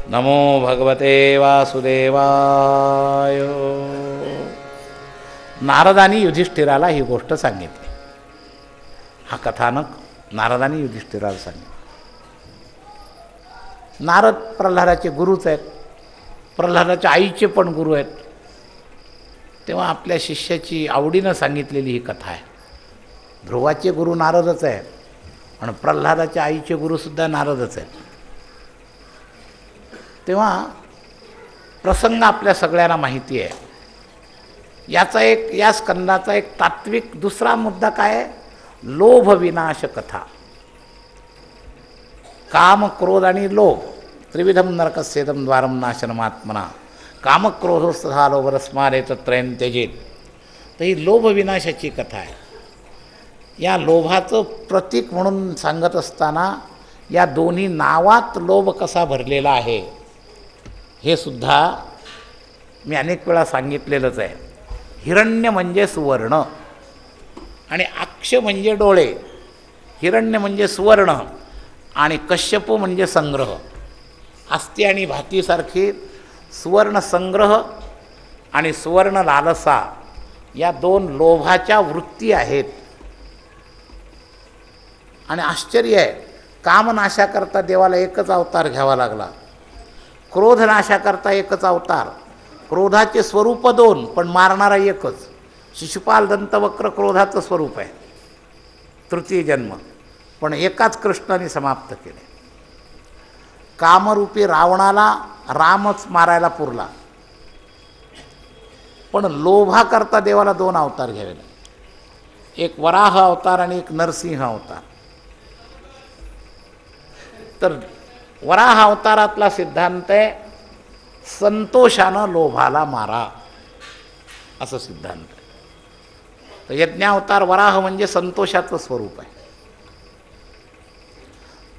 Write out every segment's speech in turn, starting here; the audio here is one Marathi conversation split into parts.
नमो भगवते वासुदेवाय. नारदांनी युधिष्ठिराला ही गोष्ट सांगितली. हा कथानक नारदांनी युधिष्ठिराला सांगितलं. नारद प्रल्हादाचे गुरुच आहेत, प्रल्हादाच्या आईचे पण गुरु आहेत. तेव्हा आपल्या शिष्याची आवडीनं सांगितलेली ही कथा आहे. ध्रुवाचे गुरु नारदच आहेत आणि प्रल्हादाच्या आईचे गुरुसुद्धा नारदच आहेत. तेव्हा प्रसंग आपल्या सगळ्यांना माहिती आहे. या स्कंदाचा एक तात्विक दुसरा मुद्दा काय आहे? लोभ विनाश कथा. काम, क्रोध आणि लोभ त्रिविधम नरकस्येदम द्वारम नाशनमात्मना कामक्रोधोस्तथा लोभरस्मारेत त्रयं त्यजेत. तर ही लोभ विनाशाची कथा आहे. या लोभाचं प्रतीक म्हणून सांगत असताना या दोन्ही नावात लोभ कसा भरलेला आहे हे सुद्धा मी अनेक वेळा सांगितलेलंच आहे. हिरण्य म्हणजे सुवर्ण आणि अक्ष म्हणजे डोळे. हिरण्य म्हणजे सुवर्ण आणि कश्यप म्हणजे संग्रह. अस्ति आणि भातीसारखी सुवर्ण संग्रह आणि सुवर्ण लालसा या दोन लोभाच्या वृत्ती आहेत. आणि आश्चर्य आहे, कामनाशाकरता देवाला एकच अवतार घ्यावा लागला, क्रोधनाशाकरता एकच अवतार. क्रोधाचे स्वरूप दोन पण मारणारा एकच. शिशुपाल दंतवक्र क्रोधाचं स्वरूप आहे, तृतीय जन्म, पण एकाच कृष्णाने समाप्त केले. कामरूपी रावणाला रामच मारायला पुरला, पण लोभाकरता देवाला दोन अवतार घ्यावे लागले, एक वराह अवतार आणि एक नरसिंह अवतार. तर वराह अवतारातला सिद्धांत आहे संतोषानं लोभाला मारा, असं सिद्धांत आहे. तर यज्ञावतार वराह म्हणजे संतोषाचं स्वरूप आहे.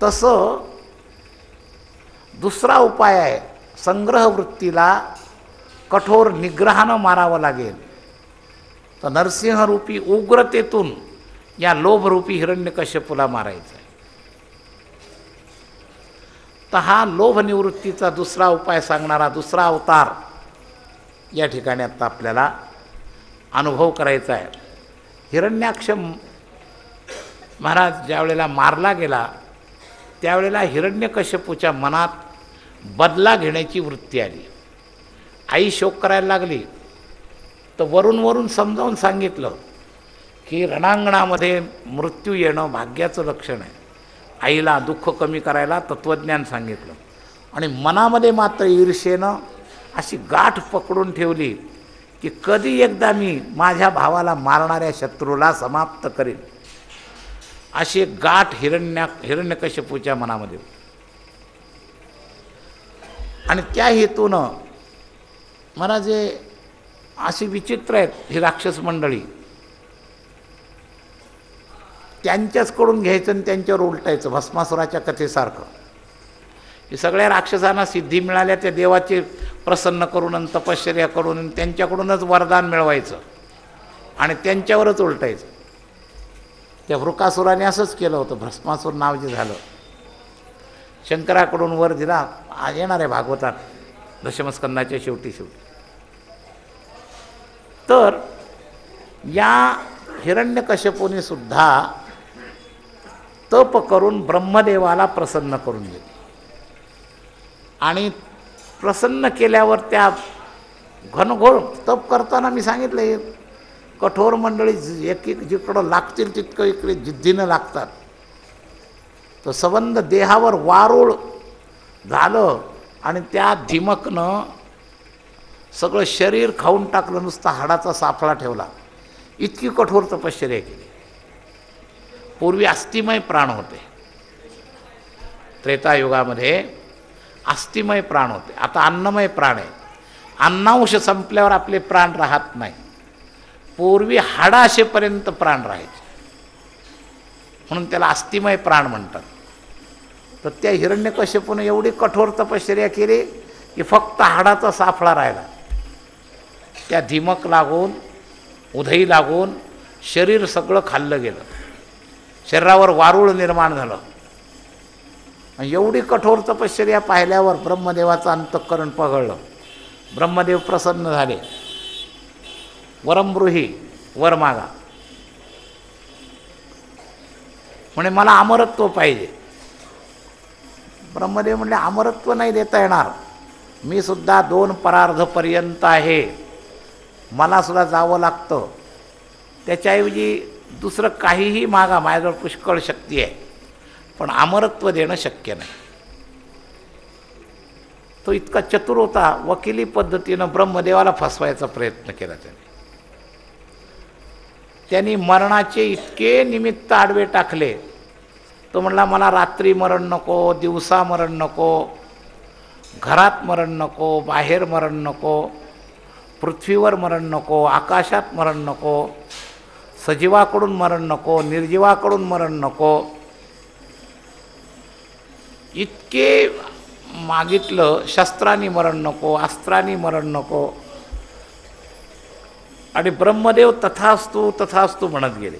तसं दुसरा उपाय आहे, संग्रह वृत्तीला कठोर निग्रहानं मारावं लागेल. तर नरसिंहरूपी उग्रतेतून या लोभरूपी हिरण्यकश्यपूला मारायचं आहे. तर हा लोभ निवृत्तीचा दुसरा उपाय सांगणारा दुसरा अवतार या ठिकाणी आता आपल्याला अनुभव करायचा आहे. हिरण्याक्ष महाराज ज्यावेळेला मारला गेला त्यावेळेला हिरण्यकश्यपूच्या मनात बदला घेण्याची वृत्ती आली. आई शोक करायला लागली. तर वरून समजावून सांगितलं की रणांगणामध्ये मृत्यू येणं भाग्याचं लक्षण आहे. आईला दुःख कमी करायला तत्त्वज्ञान सांगितलं आणि मनामध्ये मात्र ईर्षेनं अशी गाठ पकडून ठेवली की कधी एकदा मी माझ्या भावाला मारणाऱ्या शत्रूला समाप्त करेन, अशी एक गाठ हिरण्यकश्यपूच्या मनामध्ये. आणि त्या हेतूनं मला जे अशी विचित्र आहेत ही राक्षस मंडळी, त्यांच्याचकडून घ्यायचं आणि त्यांच्यावर उलटायचं, भस्मासुराच्या कथेसारखं. हे सगळ्या राक्षसांना सिद्धी मिळाल्या त्या देवाचे प्रसन्न करून आणि तपश्चर्या करून आणि त्यांच्याकडूनच वरदान मिळवायचं आणि त्यांच्यावरच उलटायचं. त्या वृकासुराने असंच केलं होतं. भस्मासूर नाव जे झालं, शंकराकडून वर दिला, येणार आहे भागवतात दशमस्कंदाच्या शेवटी. तर या हिरण्यकश्यपूने सुद्धा तप करून ब्रह्मदेवाला प्रसन्न करून गेले आणि प्रसन्न केल्यावर त्या घनघोर तप करताना मी सांगितलं कठोर मंडळी एक जिकडं लागतील तितकं इकडे जिद्दीनं लागतात. तर संबंध देहावर वारूळ झालं आणि त्या धिमकनं सगळं शरीर खाऊन टाकलं, नुसता हाडाचा साफळा ठेवला. इतकी कठोर तपश्चर्या केली. पूर्वी अस्थिमय प्राण होते, त्रेतायुगामध्ये अस्थिमय प्राण होते. आता अन्नमय प्राण आहे. अन्नांश संपल्यावर आपले प्राण राहत नाही. पूर्वी हाडाशेपर्यंत प्राण राहायचे म्हणून त्याला अस्थिमय प्राण म्हणतात. तर त्या हिरण्यकश्यपूने एवढी कठोर तपश्चर्या केली की फक्त हाडाचा साफळा राहिला. त्या धिमक लागून उधई लागून शरीर सगळं खाल्लं गेलं, शरीरावर वारूळ निर्माण झालं. एवढी कठोर तपश्चर्या पाहिल्यावर ब्रह्मदेवाचं अंतःकरण पगळलं. ब्रह्मदेव प्रसन्न झाले. वरमब्रूही, वर मागा. म्हणे मला अमरत्व पाहिजे. ब्रह्मदेव म्हणले अमरत्व नाही देता येणार, मी सुद्धा 2 परार्धपर्यंत आहे, मला सुद्धा जावं लागतं. त्याच्याऐवजी दुसरं काहीही मागा, माझ्याजवळ पुष्कळ शक्ती आहे, पण अमरत्व देणं शक्य नाही. तो इतका चतुर होता, वकिली पद्धतीनं ब्रह्मदेवाला फसवायचा प्रयत्न केला त्यांनी मरणाचे इतके निमित्त आडवे टाकले. तो म्हणला मला रात्री मरण नको, दिवसा मरण नको, घरात मरण नको, बाहेर मरण नको, पृथ्वीवर मरण नको, आकाशात मरण नको, सजीवाकडून मरण नको, निर्जीवाकडून मरण नको. इतके मागितलं. शस्त्रांनी मरण नको, अस्त्रांनी मरण नको. आणि ब्रह्मदेव तथास्तु तथास्तु म्हणत गेले.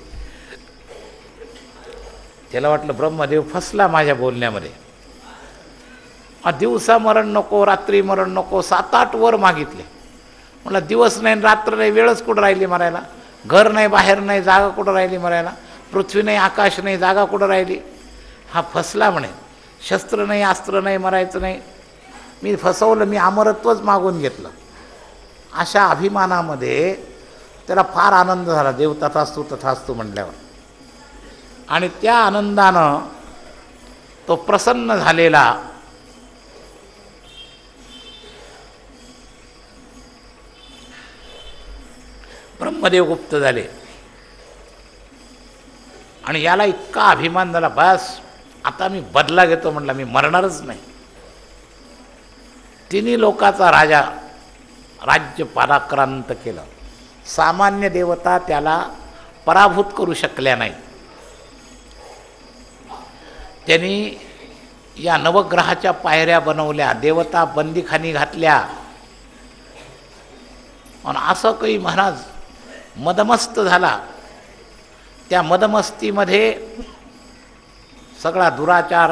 त्याला वाटलं ब्रह्मदेव फसला माझ्या बोलण्यामध्ये. दिवसा मरण नको, रात्री मरण नको, 7-8 वर मागितले. म्हणलं दिवस नाही रात्र नाही, वेळच कुठं राहिली मरायला. घर नाही, बाहेर नाही, जागा कुठं राहिली मरायला. पृथ्वी नाही, आकाश नाही, जागा कुठं राहिली. हा फसला म्हणे. शस्त्र नाही, अस्त्र नाही, मरायचं नाही, मी फसवलं, मी अमरत्वच मागून घेतलं. अशा अभिमानामध्ये त्याला फार आनंद झाला देव तथास्तु तथास्तु म्हणल्यावर. आणि त्या आनंदानं तो प्रसन्न झालेला ब्रह्मदेव गुप्त झाले. आणि याला इतका अभिमान झाला, बस आता मी बदला घेतो, म्हटला मी मरणारच नाही. 3 लोकाचा राजा, राज्य पराक्रांत केलं. सामान्य देवता त्याला पराभूत करू शकल्या नाही. त्यांनी या नवग्रहाच्या पायऱ्या बनवल्या, देवता बंदीखानी घातल्या. आणि असं काही महाराज मदमस्त झाला. त्या मदमस्तीमध्ये सगळा दुराचार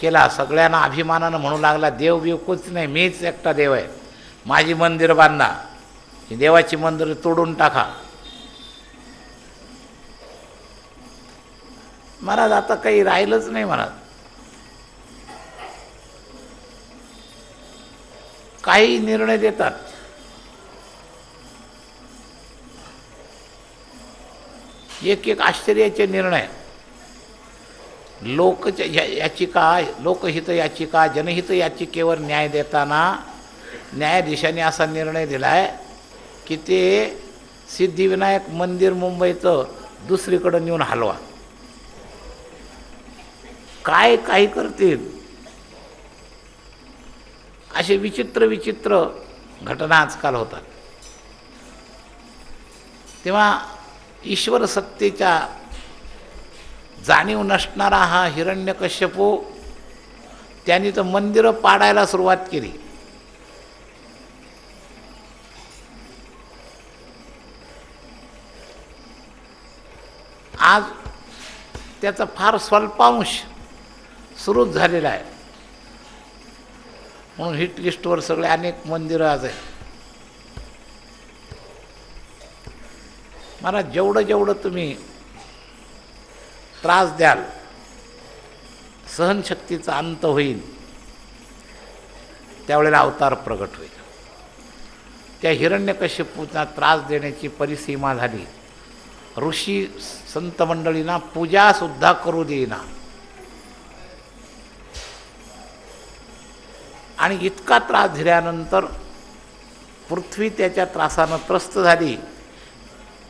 केला. सगळ्यांना अभिमानानं म्हणू लागला देव बिव कुछ नाही, मीच एकटा देव आहे, माझी मंदिर बांधा, ही देवाची मंदिर तोडून टाका. महाराज आता काही राहिलंच नाही महाराज. काही निर्णय देतात, एक आश्चर्याचे निर्णय. लोकहित याचिका, जनहित याचिकेवर न्याय देताना न्यायाधीशाने असा निर्णय दिला आहे की ते सिद्धिविनायक मंदिर मुंबईचं दुसरीकडं नेऊन हलवा. काय काही करतील. असे विचित्र विचित्र घटना आजकाल होतात. तेव्हा ईश्वर सत्तेच्या जाणीव नसणारा हा हिरण्यकश्यपू त्यांनी तर मंदिरं पाडायला सुरुवात केली. आज त्याचा फार स्वल्पांश सुरूच झालेला आहे. म्हणून हिट लिस्टवर सगळे अनेक मंदिरं आज आहेत. मला जेवढं जेवढं तुम्ही त्रास द्याल, सहनशक्तीचा अंत होईल, त्यावेळेला अवतार प्रगट होईल. त्या हिरण्यकश्यपूंना त्रास देण्याची परिसीमा झाली. ऋषी संत मंडळींना पूजासुद्धा करू देईना. आणि इतका त्रास दिल्यानंतर पृथ्वी त्याच्या त्रासानं त्रस्त झाली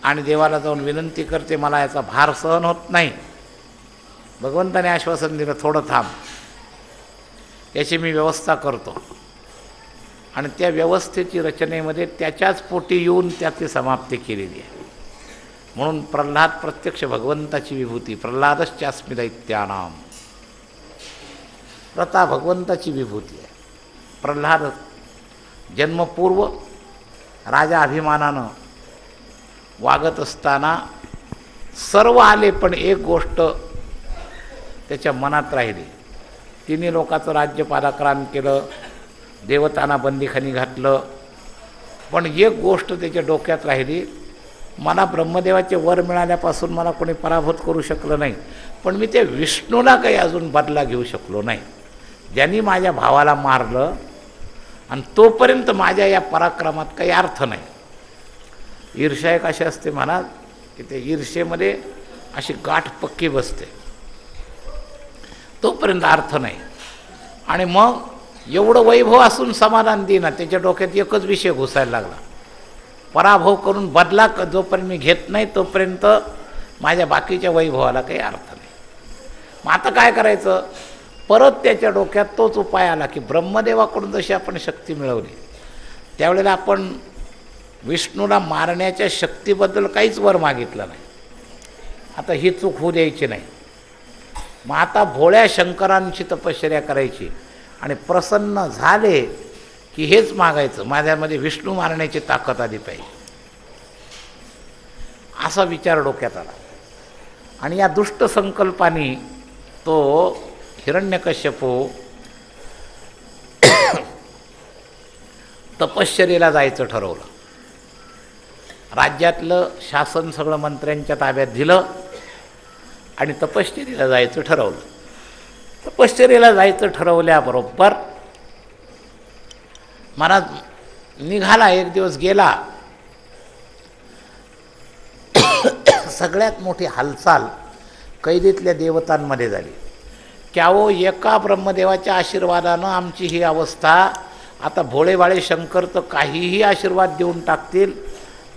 आणि देवाला जाऊन विनंती करते, मला याचा भार सहन होत नाही. भगवंताने आश्वासन दिलं, थोडं थांब, याची मी व्यवस्था करतो. आणि त्या व्यवस्थेची रचनेमध्ये त्याच्याच पोटी येऊन त्याची समाप्ती केलेली आहे. म्हणून प्रल्हाद प्रत्यक्ष भगवंताची विभूती. प्रल्हादश्चास्मि दैत्यानाम. प्रता भगवंताची विभूती आहे. प्रल्हाद जन्मपूर्व राजा अभिमानानं वागत असताना सर्व आले, पण एक गोष्ट त्याच्या मनात राहिली, तिन्ही लोकांचं राज्य पादाक्रांत केलं, देवतांना बंदीखानी घातलं. पण एक गोष्ट त्याच्या डोक्यात राहिली, मला ब्रह्मदेवाचे वर मिळाल्यापासून मला कोणी पराभूत करू शकलं नाही, पण मी ते विष्णूला काही अजून बदला घेऊ शकलो नाही. ज्यांनी माझ्या भावाला मारलं आणि तोपर्यंत माझ्या या पराक्रमात काही अर्थ नाही. ईर्ष्या एक अशी असते महाराज की ते ईर्ष्येमध्ये अशी गाठ पक्की बसते, तोपर्यंत अर्थ नाही. आणि मग एवढं वैभव असून समाधान देईना, त्याच्या डोक्यात एकच विषय घुसायला लागला, पराभव करून बदला जोपर्यंत मी घेत नाही तोपर्यंत माझ्या बाकीच्या वैभवाला काही अर्थ नाही. मग आता काय करायचं? परत त्याच्या डोक्यात तोच उपाय आला की ब्रह्मदेवाकडून जशी आपण शक्ती मिळवली त्यावेळेला आपण विष्णूला मारण्याच्या शक्तीबद्दल काहीच वर मागितलं नाही. आता ही चूक होऊ द्यायची नाही. मग आता भोळ्या शंकरांची तपश्चर्या करायची आणि प्रसन्न झाले की हेच मागायचं, माझ्यामध्ये विष्णू मारण्याची ताकद आली पाहिजे, असा विचार डोक्यात आला. आणि या दुष्ट संकल्पाने तो हिरण्यकश्यपू तपश्चर्येला जायचं ठरवलं. राज्यातलं शासन सगळं मंत्र्यांच्या ताब्यात दिलं आणि तपश्चर्येला जायचं ठरवलं. तपश्चर्येला जायचं ठरवल्याबरोबर महाराज निघाला, एक दिवस गेला. सगळ्यात मोठी हालचाल कैदीतल्या देवतांमध्ये झाली. क्यावो एका ब्रह्मदेवाच्या आशीर्वादानं आमची ही अवस्था, आता भोळेवाळे शंकर तर काहीही आशीर्वाद देऊन टाकतील,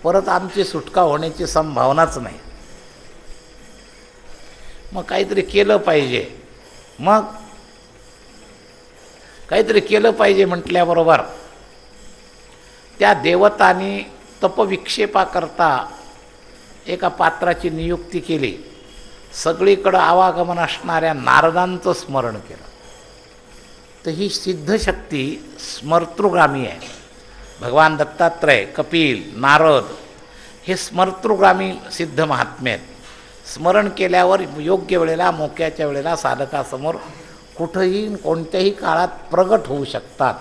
परत आमची सुटका होण्याची संभावनाच नाही. मग काहीतरी केलं पाहिजे. मग काहीतरी केलं पाहिजे म्हटल्याबरोबर त्या देवतांनी तपविक्षेपाकरता एका पात्राची नियुक्ती केली. सगळीकडं आवागमन असणाऱ्या नारदांचं स्मरण केलं. तर ही सिद्धशक्ती स्मर्तृगामी आहे. भगवान दत्तात्रय, कपिल, नारद हे स्मर्तृगामी सिद्ध महात्मे आहेत. स्मरण केल्यावर योग्य वेळेला, मोक्याच्या वेळेला साधकासमोर कुठंही कोणत्याही काळात प्रगट होऊ शकतात,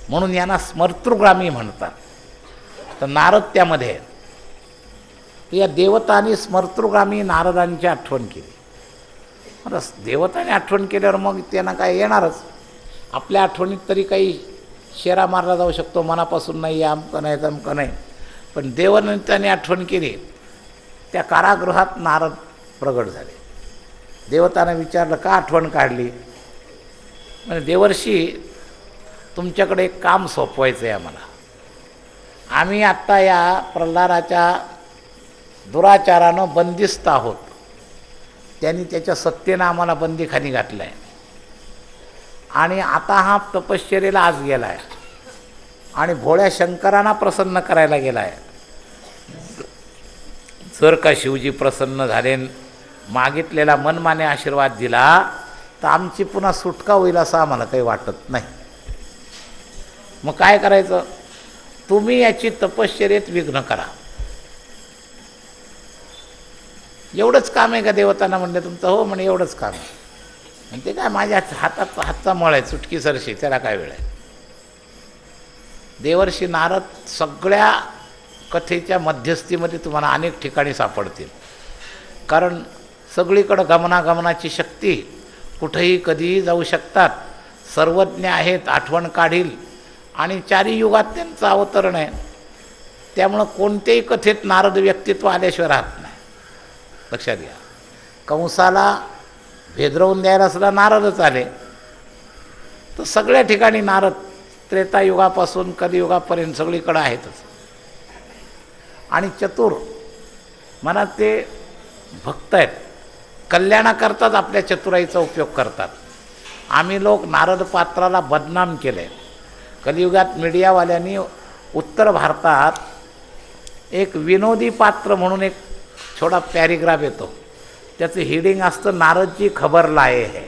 म्हणून यांना स्मर्तृगामी म्हणतात. तर नारद त्यामध्ये आहेत. या देवतांनी स्मर्तृगामी नारदांची आठवण केली. आता देवतांनी आठवण केल्यावर मग त्यांना काय येणारच. आपल्या आठवणीत तरी काही शेरा मारला जाऊ शकतो, मनापासून नाही, अमकं नाही तमकं नाही, पण देवतांनी आठवण केली. त्या कारागृहात नारद प्रगट झाले. देवतांना विचारलं, का आठवण काढली? म्हणजे देवर्षी तुमच्याकडे एक काम सोपवायचं आहे आम्हाला. आम्ही आत्ता या प्रल्हादाच्या दुराचारानं बंदिस्त आहोत. त्यांनी त्याच्या सत्तेनं आम्हाला बंदीखानी घातलं आहे आणि आता हा तपश्चर्येला आज गेला आहे आणि भोळ्या शंकरांना प्रसन्न करायला गेला आहे. जर का शिवजी प्रसन्न झाले, मागितलेला मनमाने आशीर्वाद दिला, तर आमची पुन्हा सुटका होईल असं आम्हाला काही वाटत नाही. मग काय करायचं? तुम्ही याची तपश्चर्येत विघ्न करा. एवढंच काम आहे का देवतांना म्हणले तुमचं? हो म्हणे, एवढंच काम आहे. आणि ते काय माझ्या हातचा मळ आहे, चुटकी सरशी, त्याला काय वेळ आहे? देवर्षी नारद सगळ्या कथेच्या मध्यस्थीमध्ये तुम्हाला अनेक ठिकाणी सापडतील. कारण सगळीकडं गमनागमनाची शक्ती, कुठेही कधीही जाऊ शकतात, सर्वज्ञ आहेत, आठवण काढील आणि चारी युगात त्यांचं अवतरण आहे. त्यामुळं कोणत्याही कथेत नारद व्यक्तित्व आल्याशिवाय राहत नाही. लक्षात घ्या. कंसाला भेदरवून द्यायला सुद्धा नारदच आले. तर सगळ्या ठिकाणी नारद त्रेतायुगापासून कलियुगापर्यंत सगळीकडं आहेतच. आणि चतुर मनात ते भक्त आहेत, कल्याणाकरताच आपल्या चतुराईचा उपयोग करतात. आम्ही लोक नारद पात्राला बदनाम केले. कलियुगात मीडियावाल्यांनी उत्तर भारतात एक विनोदी पात्र म्हणून एक छोटा पॅरेग्राफ येतो, त्याचं हेडिंग असतं नारदची खबर लाये है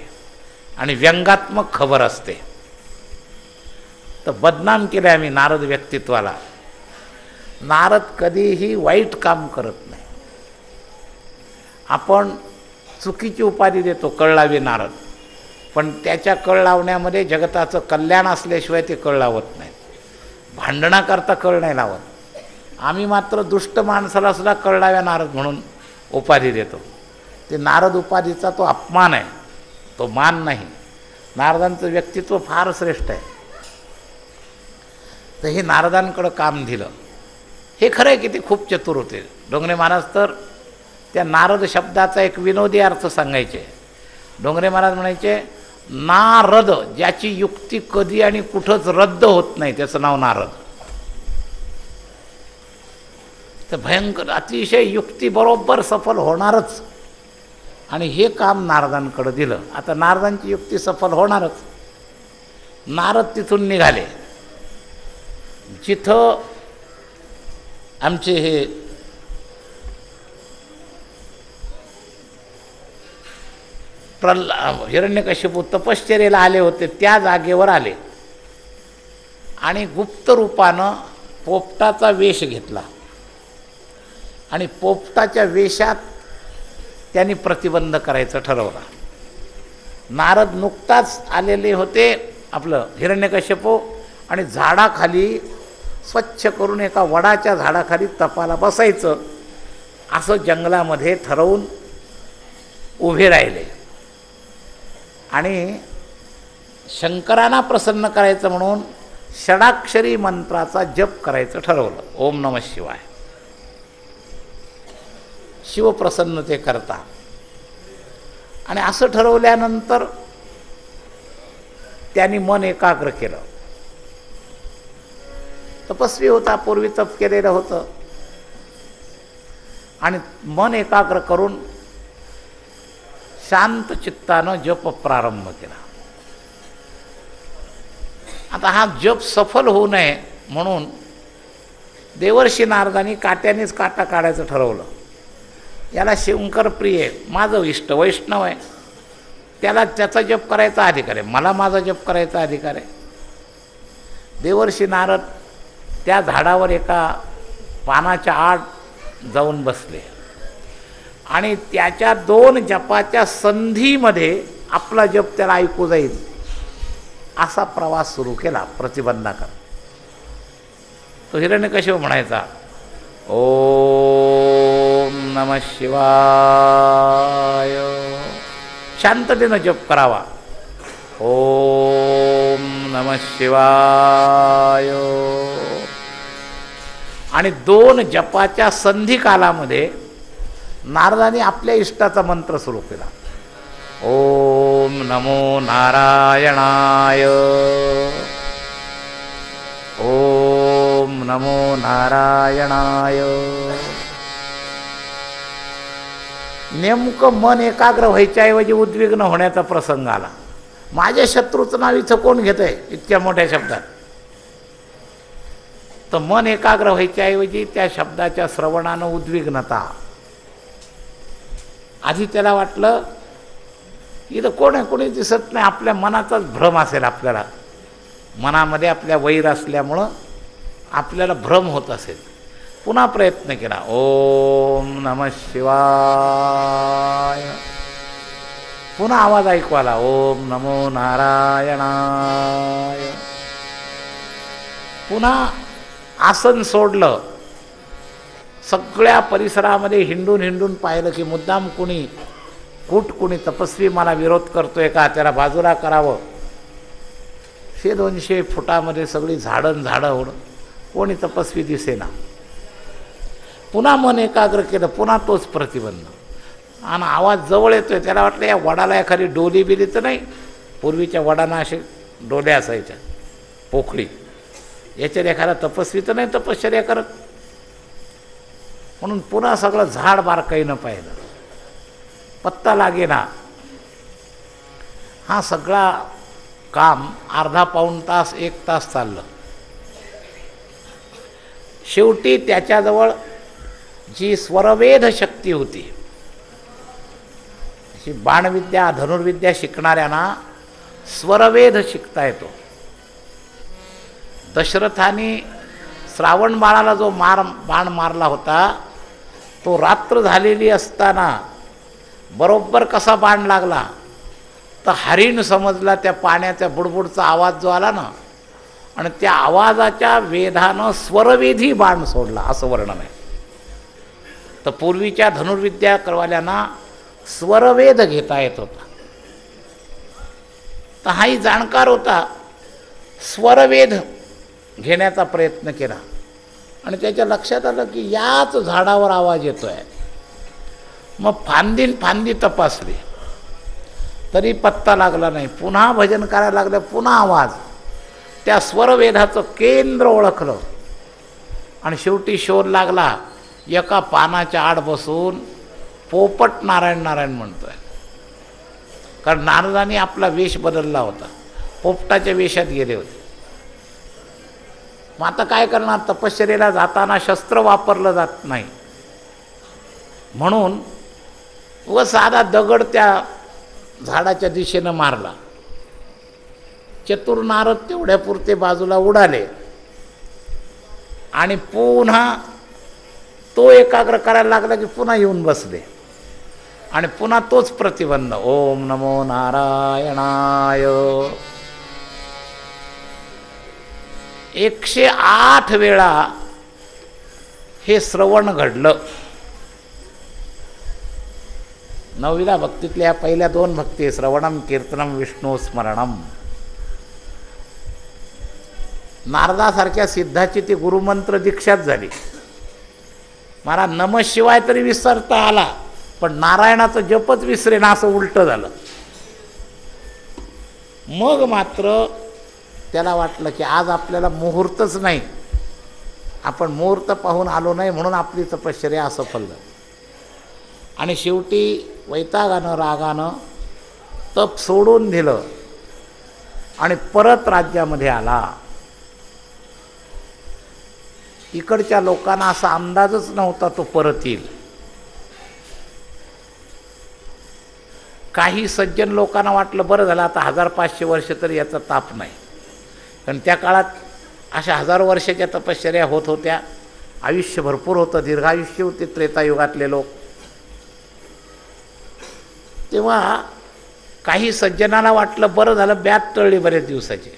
आणि व्यंगात्मक खबर असते. तर बदनाम केलं आम्ही नारद व्यक्तित्वाला. नारद कधीही वाईट काम करत नाही. आपण चुकीची उपाधी देतो, कळलावे नारद. पण त्याच्या कळ लावण्यामध्ये जगताचं कल्याण असल्याशिवाय ते कळ लावत नाहीत. भांडणाकरता कळ नाही लावत. आम्ही मात्र दुष्ट माणसाला सुद्धा कळ लाव्या नारद म्हणून उपाधी देतो. ते नारद उपाधीचा तो अपमान आहे, तो मान नाही. नारदांचं व्यक्तित्व फार श्रेष्ठ आहे. तर हे नारदांकडं काम दिलं. हे खरं आहे की ते खूप चतुर होते. डोंगरे महाराज तर त्या नारद शब्दाचा एक विनोदी अर्थ सांगायचे. डोंगरे महाराज म्हणायचे, नारद ज्याची युक्ती कधी आणि कुठंच रद्द होत नाही त्याचं नाव नारद. तर भयंकर अतिशय युक्ती बरोबर सफल होणारच. आणि हे काम नारदांकडं दिलं. आता नारदांची युक्ती सफल होणारच. नारद तिथून निघाले. जिथं आमचे हे हिरण्यकशिपू तपश्चर्येला आले होते त्या जागेवर आले आणि गुप्त रूपानं पोपटाचा वेश घेतला. आणि पोपटाच्या वेशात त्यांनी प्रतिबंध करायचं ठरवला. नारद नुकताच आलेले होते आपलं हिरण्यकशिपू आणि झाडाखाली स्वच्छ करून एका वडाच्या झाडाखाली तपाला बसायचं असं जंगलामध्ये ठरवून उभे राहिले. आणि शंकरांना प्रसन्न करायचं म्हणून षडाक्षरी मंत्राचा जप करायचं ठरवलं. ओम नमः शिवाय. शिवप्रसन्नते करता. आणि असं ठरवल्यानंतर त्यांनी मन एकाग्र केलं. तपस्वी होता, पूर्वी तप केलेलं होतं. आणि मन एकाग्र करून शांत चित्तानं जप प्रारंभ केला. आता हा जप सफल होऊ नये म्हणून देवर्षी नारदांनी काट्यानेच काटा काढायचं ठरवलं. याला शंकर प्रिय आहे, माझं इष्ट वैष्णव आहे, त्याला त्याचा जप करायचा अधिकार आहे, मला माझा जप करायचा अधिकार आहे. देवर्षी नारद त्या झाडावर एका पानाच्या आड जाऊन बसले आणि त्याच्या 2 जपाच्या संधीमध्ये आपला जप त्याला ऐकू जाईल असा प्रवास सुरू केला प्रतिबंधाकर. तो हिरण्यकशिपू म्हणायचा, ओम नमः शिवाय. शांततेनं जप करावा. ओम नमः शिवाय. आणि 2 जपाच्या संधी कालामध्ये नारदांनी आपल्या इष्टाचा मंत्र सुरू केला. ओम नमो नारायणाय. ओम नमो नारायणाय. नेमकं मन एकाग्र व्हायच्याऐवजी उद्विग्न होण्याचा प्रसंग आला. माझ्या शत्रूचं नाव इथं कोण घेत आहे इतक्या मोठ्या शब्दात. तर मन एकाग्र व्हायच्याऐवजी त्या शब्दाच्या श्रवणानं उद्विग्नता. आधी त्याला वाटलं इथं कोण आहे, कोणी दिसत नाही, आपल्या मनाचाच भ्रम असेल. आपल्याला मनामध्ये आपल्या वैर असल्यामुळं आपल्याला भ्रम होत असेल. पुन्हा प्रयत्न केला. ओम नमः शिवाय. पुन्हा आवाज ऐकू आला. ओम नमो नारायणाय. पुन्हा आसन सोडलं. सगळ्या परिसरामध्ये हिंडून हिंडून पाहिलं की मुद्दाम कुणी तपस्वी मला विरोध करतोय का, त्याला बाजूला करावं. 100-200 फुटामध्ये सगळी झाडं होणं, कोणी तपस्वी दिसेना. पुन्हा मन एकाग्र केलं. पुन्हा तोच प्रतिबंध. आणि आवाज जवळ येतोय. त्याला वाटलं या वडाला एखादी डोली बिली तर नाही. पूर्वीच्या वडांना असे डोल्या असायच्या, पोखळी. याच्यात एखादा तपस्वी तर नाही तपश्चर्या करत. म्हणून पुन्हा सगळं झाड बारकाईनं पाहिलं. पत्ता लागेना. हा सगळा काम अर्धा-पाऊण तास 1 तास चाललं. शेवटी त्याच्याजवळ जी स्वरवेध शक्ती होती, ही बाणविद्या धनुर्विद्या शिकणाऱ्यांना स्वरवेध शिकता येतो. दशरथाने श्रावण बाळाला जो बाण मारला होता तो रात्र झालेली असताना बरोबर कसा बाण लागला तर हरिण समजला त्या पाण्याच्या बुडबुडचा आवाज जो आला ना, आणि त्या आवाजाच्या वेधानं स्वरवेधी बाण सोडला, असं वर्णन आहे. तर पूर्वीच्या धनुर्विद्या करवाल्यांना स्वरवेध घेता येत होता. तर हाही जाणकार होता, स्वरवेध घेण्याचा प्रयत्न केला आणि त्याच्या लक्षात आलं की याच झाडावर आवाज येतो आहे. मग फांदी तपासली तरी पत्ता लागला नाही. पुन्हा भजन करायला लागलं, पुन्हा आवाज. त्या स्वरवेधाचं केंद्र ओळखलं आणि शेवटी शोध लागला. एका पानाच्या आड बसून पोपट नारायण नारायण म्हणतोय. कारण नारदांनी आपला वेश बदलला होता, पोपटाच्या वेशात गेले होते. मग आता काय करणार, तपश्चर्येला जाताना शस्त्र वापरलं जात नाही, म्हणून व साधा दगड त्या झाडाच्या दिशेनं मारला. चतुर नारद तेवढ्यापुरते बाजूला उडाले आणि पुन्हा तो एकाग्र करायला लागला की पुन्हा येऊन बसले आणि पुन्हा तोच प्रतिबंध, ओम नमो नारायणाय. 108 वेळा हे श्रवण घडलं. 9वीला भक्तीतल्या पहिल्या 2 भक्ती, श्रवणम कीर्तनम विष्णू स्मरणम. नारदासारख्या सिद्धाची ती गुरुमंत्र दीक्षाच झाली. मला नम शिवाय तरी विसरता आला, पण नारायणाचं जपच विसरेना, असं उलटं झालं. मग मात्र त्याला वाटलं की आज आपल्याला मुहूर्तच नाही, आपण मुहूर्त पाहून आलो नाही, म्हणून आपली तपश्चर्या असफल झाली. आणि शेवटी वैतागानं रागानं तप सोडून दिलं आणि परत राज्यामध्ये आला. इकडच्या लोकांना असा अंदाजच नव्हता तो परत येईल. काही सज्जन लोकांना वाटलं बरं झालं आता 1500 वर्ष तरी याचा ताप नाही. कारण त्या काळात अशा हजारो वर्षाच्या तपश्चर्या होत होत्या, आयुष्य भरपूर होतं, दीर्घायुष्य होते त्रेतायुगातले लोक. तेव्हा काही सज्जनाला वाटलं बरं झालं ब्यात टळली बरेच दिवसाची.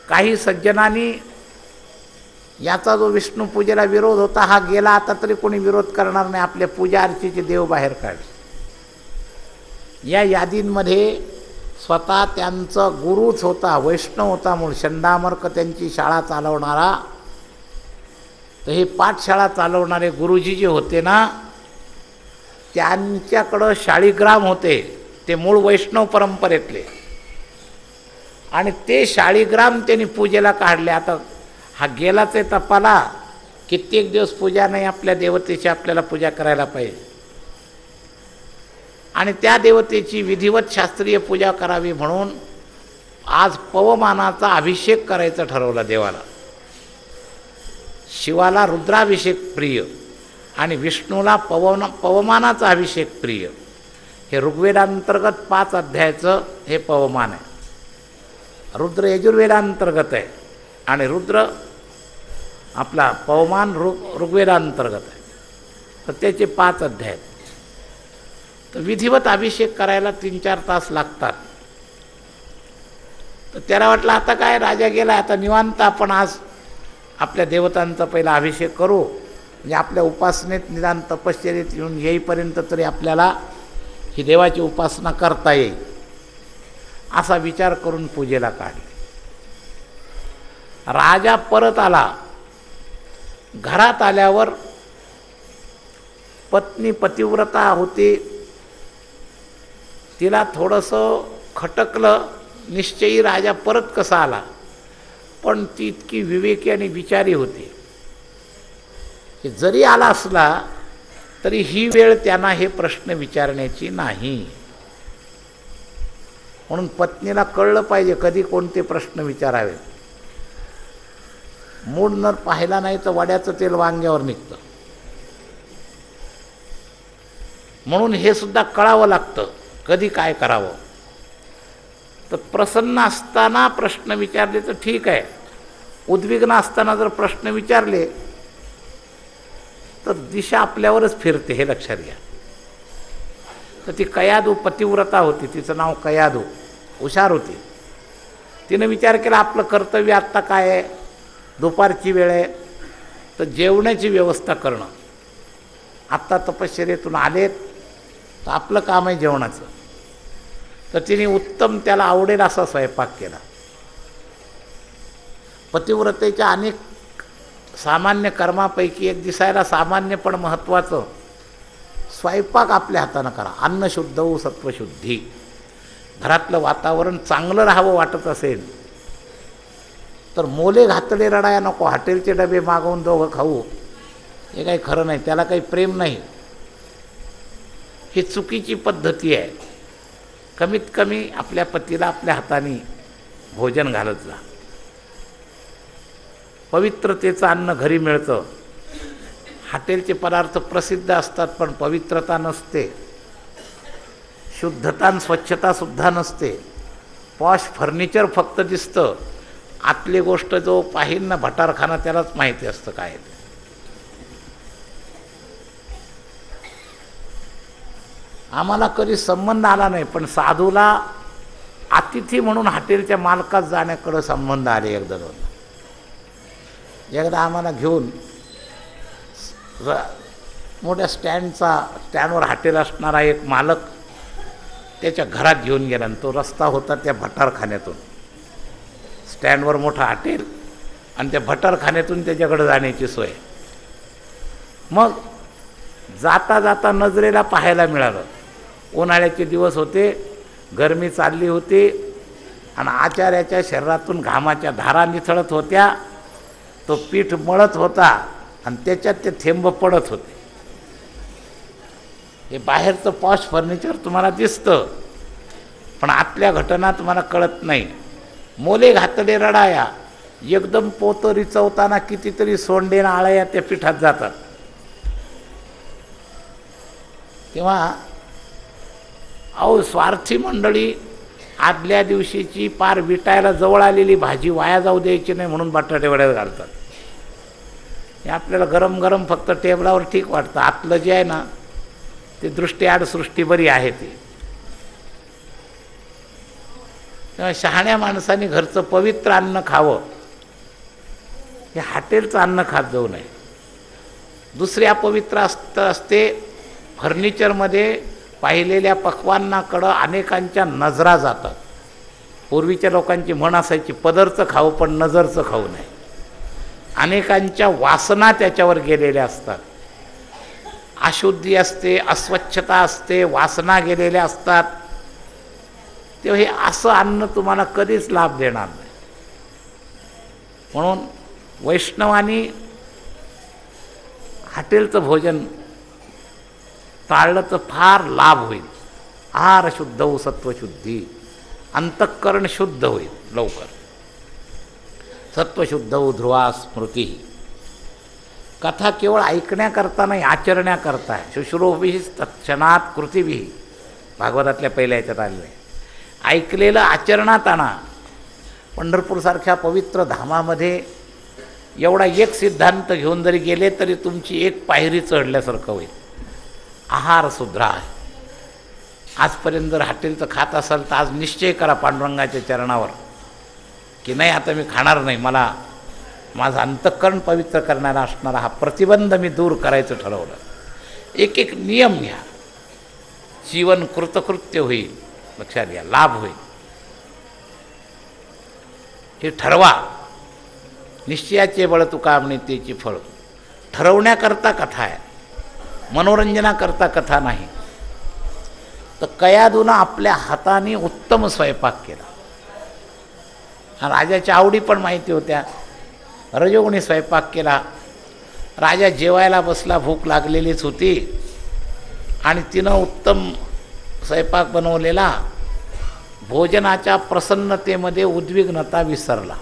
काही सज्जनांनी याचा जो विष्णू पूजेला विरोध होता हा गेला, आता तरी कोणी विरोध करणार नाही, आपल्या पूजा अर्चेचे देव बाहेर काढले. या यादींमध्ये स्वतः त्यांचा गुरुच होता, वैष्णव होता म्हणून शंडामर्क त्यांची शाळा चालवणारा. तर हे पाठशाळा चालवणारे गुरुजी जे होते ना, त्यांच्याकडं शाळीग्राम होते, ते मूळ वैष्णव परंपरेतले, आणि ते शाळीग्राम त्यांनी पूजेला काढले. आता हा गेलाच आहे तपाला, कित्येक दिवस पूजा नाही, आपल्या देवतेची आपल्याला पूजा करायला पाहिजे. आणि त्या देवतेची विधिवत शास्त्रीय पूजा करावी म्हणून आज पवमानाचा अभिषेक करायचं ठरवलं देवाला. शिवाला रुद्राभिषेक प्रिय आणि विष्णूला पवमानाचा अभिषेक प्रिय. हे ऋग्वेदांतर्गत 5 अध्यायाचं हे पवमान आहे. रुद्र यजुर्वेदांतर्गत आहे आणि रुद्र आपला पवमान ऋग्वेदांतर्गत आहे. तर त्याचे 5 अध्याय आहेत. तर विधिवत अभिषेक करायला 3-4 तास लागतात. तर त्याला वाटलं आता काय, राजा गेला, आता निवांत आपण आज आपल्या देवतांचा पहिला अभिषेक करू, म्हणजे आपल्या उपासनेत निदान तपश्चर्येत येऊन येईपर्यंत तरी आपल्याला ही देवाची उपासना करता येईल, असा विचार करून पूजेला काढले. राजा परत आला. घरात आल्यावर पत्नी पतिव्रता होती, तिला थोडंसं खटकलं, निश्चयी राजा परत कसा आला. पण ती इतकी विवेकी आणि विचारी होती की जरी आला असला तरी ही वेळ त्यांना हे प्रश्न विचारण्याची नाही. म्हणून पत्नीला कळलं पाहिजे कधी कोणते प्रश्न विचारावे. मूड न पाहिला नाही तर वड्याचं तेल वांग्यावर निघतं. म्हणून हे सुद्धा कळावं लागतं कधी काय करावं. तर प्रसन्न असताना प्रश्न विचारले तर ठीक आहे, उद्विग्न असताना जर प्रश्न विचारले तर दिशा आपल्यावरच फिरते, हे लक्षात घ्या. तर ती कयादू पतिव्रता होती, तिचं नाव कयादू, हुशार होती. तिनं विचार केला आपलं कर्तव्य आत्ता काय आहे, दुपारची वेळ आहे, तर जेवणाची व्यवस्था करणं. आत्ता तपश्चर्येतून आलेत तर आपलं काम आहे जेवणाचं. तर तिने उत्तम त्याला आवडेल असा स्वयंपाक केला. पतिव्रतेच्या अनेक सामान्य कर्मापैकी एक दिसायला सामान्य पण महत्त्वाचं स्वयंपाक आपल्या हातानं करा. अन्न शुद्ध हो सत्वशुद्धी. घरातलं वातावरण चांगलं राहावं वाटत असेल तर मोले घातले रडाया नको. हॉटेलचे डबे मागवून दोघं खाऊ हे काही खरं नाही, त्याला काही प्रेम नाही. ही चुकीची पद्धती आहे. कमीत कमी आपल्या पतीला आपल्या हाताने भोजन घालत जा. पवित्रतेचं अन्न घरी मिळतं. हॉटेलचे पदार्थ प्रसिद्ध असतात पण पवित्रता नसते, शुद्धता आणि स्वच्छतासुद्धा नसते. पॉश फर्निचर फक्त दिसतं, आतली गोष्ट जो पाहिल ना भटारखाना त्यालाच माहिती असतं काय ते. आम्हाला कधी संबंध आला नाही, पण साधूला अतिथी म्हणून हॉटेलच्या मालकात जाण्याकडे संबंध आले एकदा दोन. एकदा आम्हाला घेऊन मोठ्या स्टँडवर हॉटेल असणारा एक मालक त्याच्या घरात घेऊन गेला आणि तो रस्ता होता त्या भटारखान्यातून. स्टँडवर मोठं हॉटेल आणि त्या भटारखान्यातून त्याच्याकडे जाण्याची सोय. मग जाता जाता नजरेला पाहायला मिळालं. उन्हाळ्याचे दिवस होते, गरमी चालली होती आणि आचार्याच्या शरीरातून घामाच्या धारा निथळत होत्या. तो पीठ मळत होता आणि त्याच्यात ते थेंब पडत होते. हे बाहेरचं पॉश फर्निचर तुम्हाला दिसतं पण आतल्या घटना तुम्हाला कळत नाही. मोले घातले रडाया, एकदम पोतं रिचवताना कितीतरी सोंडे आळया त्या पिठात जातात. तेव्हा अहो स्वार्थी मंडळी आदल्या दिवशीची पार विटायला जवळ आलेली भाजी वाया जाऊ द्यायची नाही म्हणून बटाटे वड्यात घालतात. हे आपल्याला गरम गरम फक्त टेबलावर ठीक वाटतं, आतलं जे आहे ना ते दृष्टीआड सृष्टी बरी आहे ती. तेव्हा शहाण्या माणसाने घरचं पवित्र अन्न खावं, हे हॉटेलचं अन्न खात जाऊ नये. दुसरे अपवित्र असते फर्निचरमध्ये पाहिलेल्या पक्वांनाकडं अनेकांच्या नजरा जातात. पूर्वीच्या लोकांची म्हण असायची पदरचं खाऊ पण नजरचं खाऊ नये. अनेकांच्या वासना त्याच्यावर गेलेल्या असतात. अशुद्धी असते, अस्वच्छता असते, वासना गेलेल्या असतात. तेव्हा हे असं अन्न तुम्हाला कधीच लाभ देणार नाही. म्हणून वैष्णवांनी हॉटेलचं भोजन टाळलं तर फार लाभ होईल. आहार शुद्ध हो सत्वशुद्धी. अंतःकरण शुद्ध होईल लवकर. सत्वशुद्ध हो ध्रुवा स्मृती. कथा केवळ ऐकण्याकरता नाही, आचरण्याकरता आहे. शुश्रूषी तत्क्षणात कृतीभिः भागवतातल्या पहिल्या याच्यात आलेलं आहे. ऐकलेलं आचरणात आणा. पंढरपूरसारख्या पवित्र धामामध्ये एवढा एक सिद्धांत घेऊन जरी गेले तरी तुमची एक पायरी चढल्यासारखं होईल. आहार सुधरा आहे. आजपर्यंत जर हॉटेलचं खात असाल तर आज निश्चय करा पांडुरंगाच्या चरणावर की नाही आता मी खाणार नाही. मला माझं अंतःकरण पवित्र करणारा असणारा हा प्रतिबंध मी दूर करायचं ठरवलं. एक एक नियम घ्या, जीवन कृतकृत्य होईल. लक्षात घ्या, लाभ होईल. हे ठरवा. निश्चयाचे बळ तुका म्हणतेची फळ. ठरवण्याकरता कथा आहे, मनोरंजनाकरता कथा नाही. तर कयादूनं आपल्या हाताने उत्तम स्वयंपाक केला. राजाच्या आवडी पण माहिती होत्या. रजोगुणी स्वयंपाक केला. राजा जेवायला बसला, भूक लागलेलीच होती आणि तिनं उत्तम स्वयंपाक बनवलेला. भोजनाच्या प्रसन्नतेमध्ये उद्विग्नता विसरला.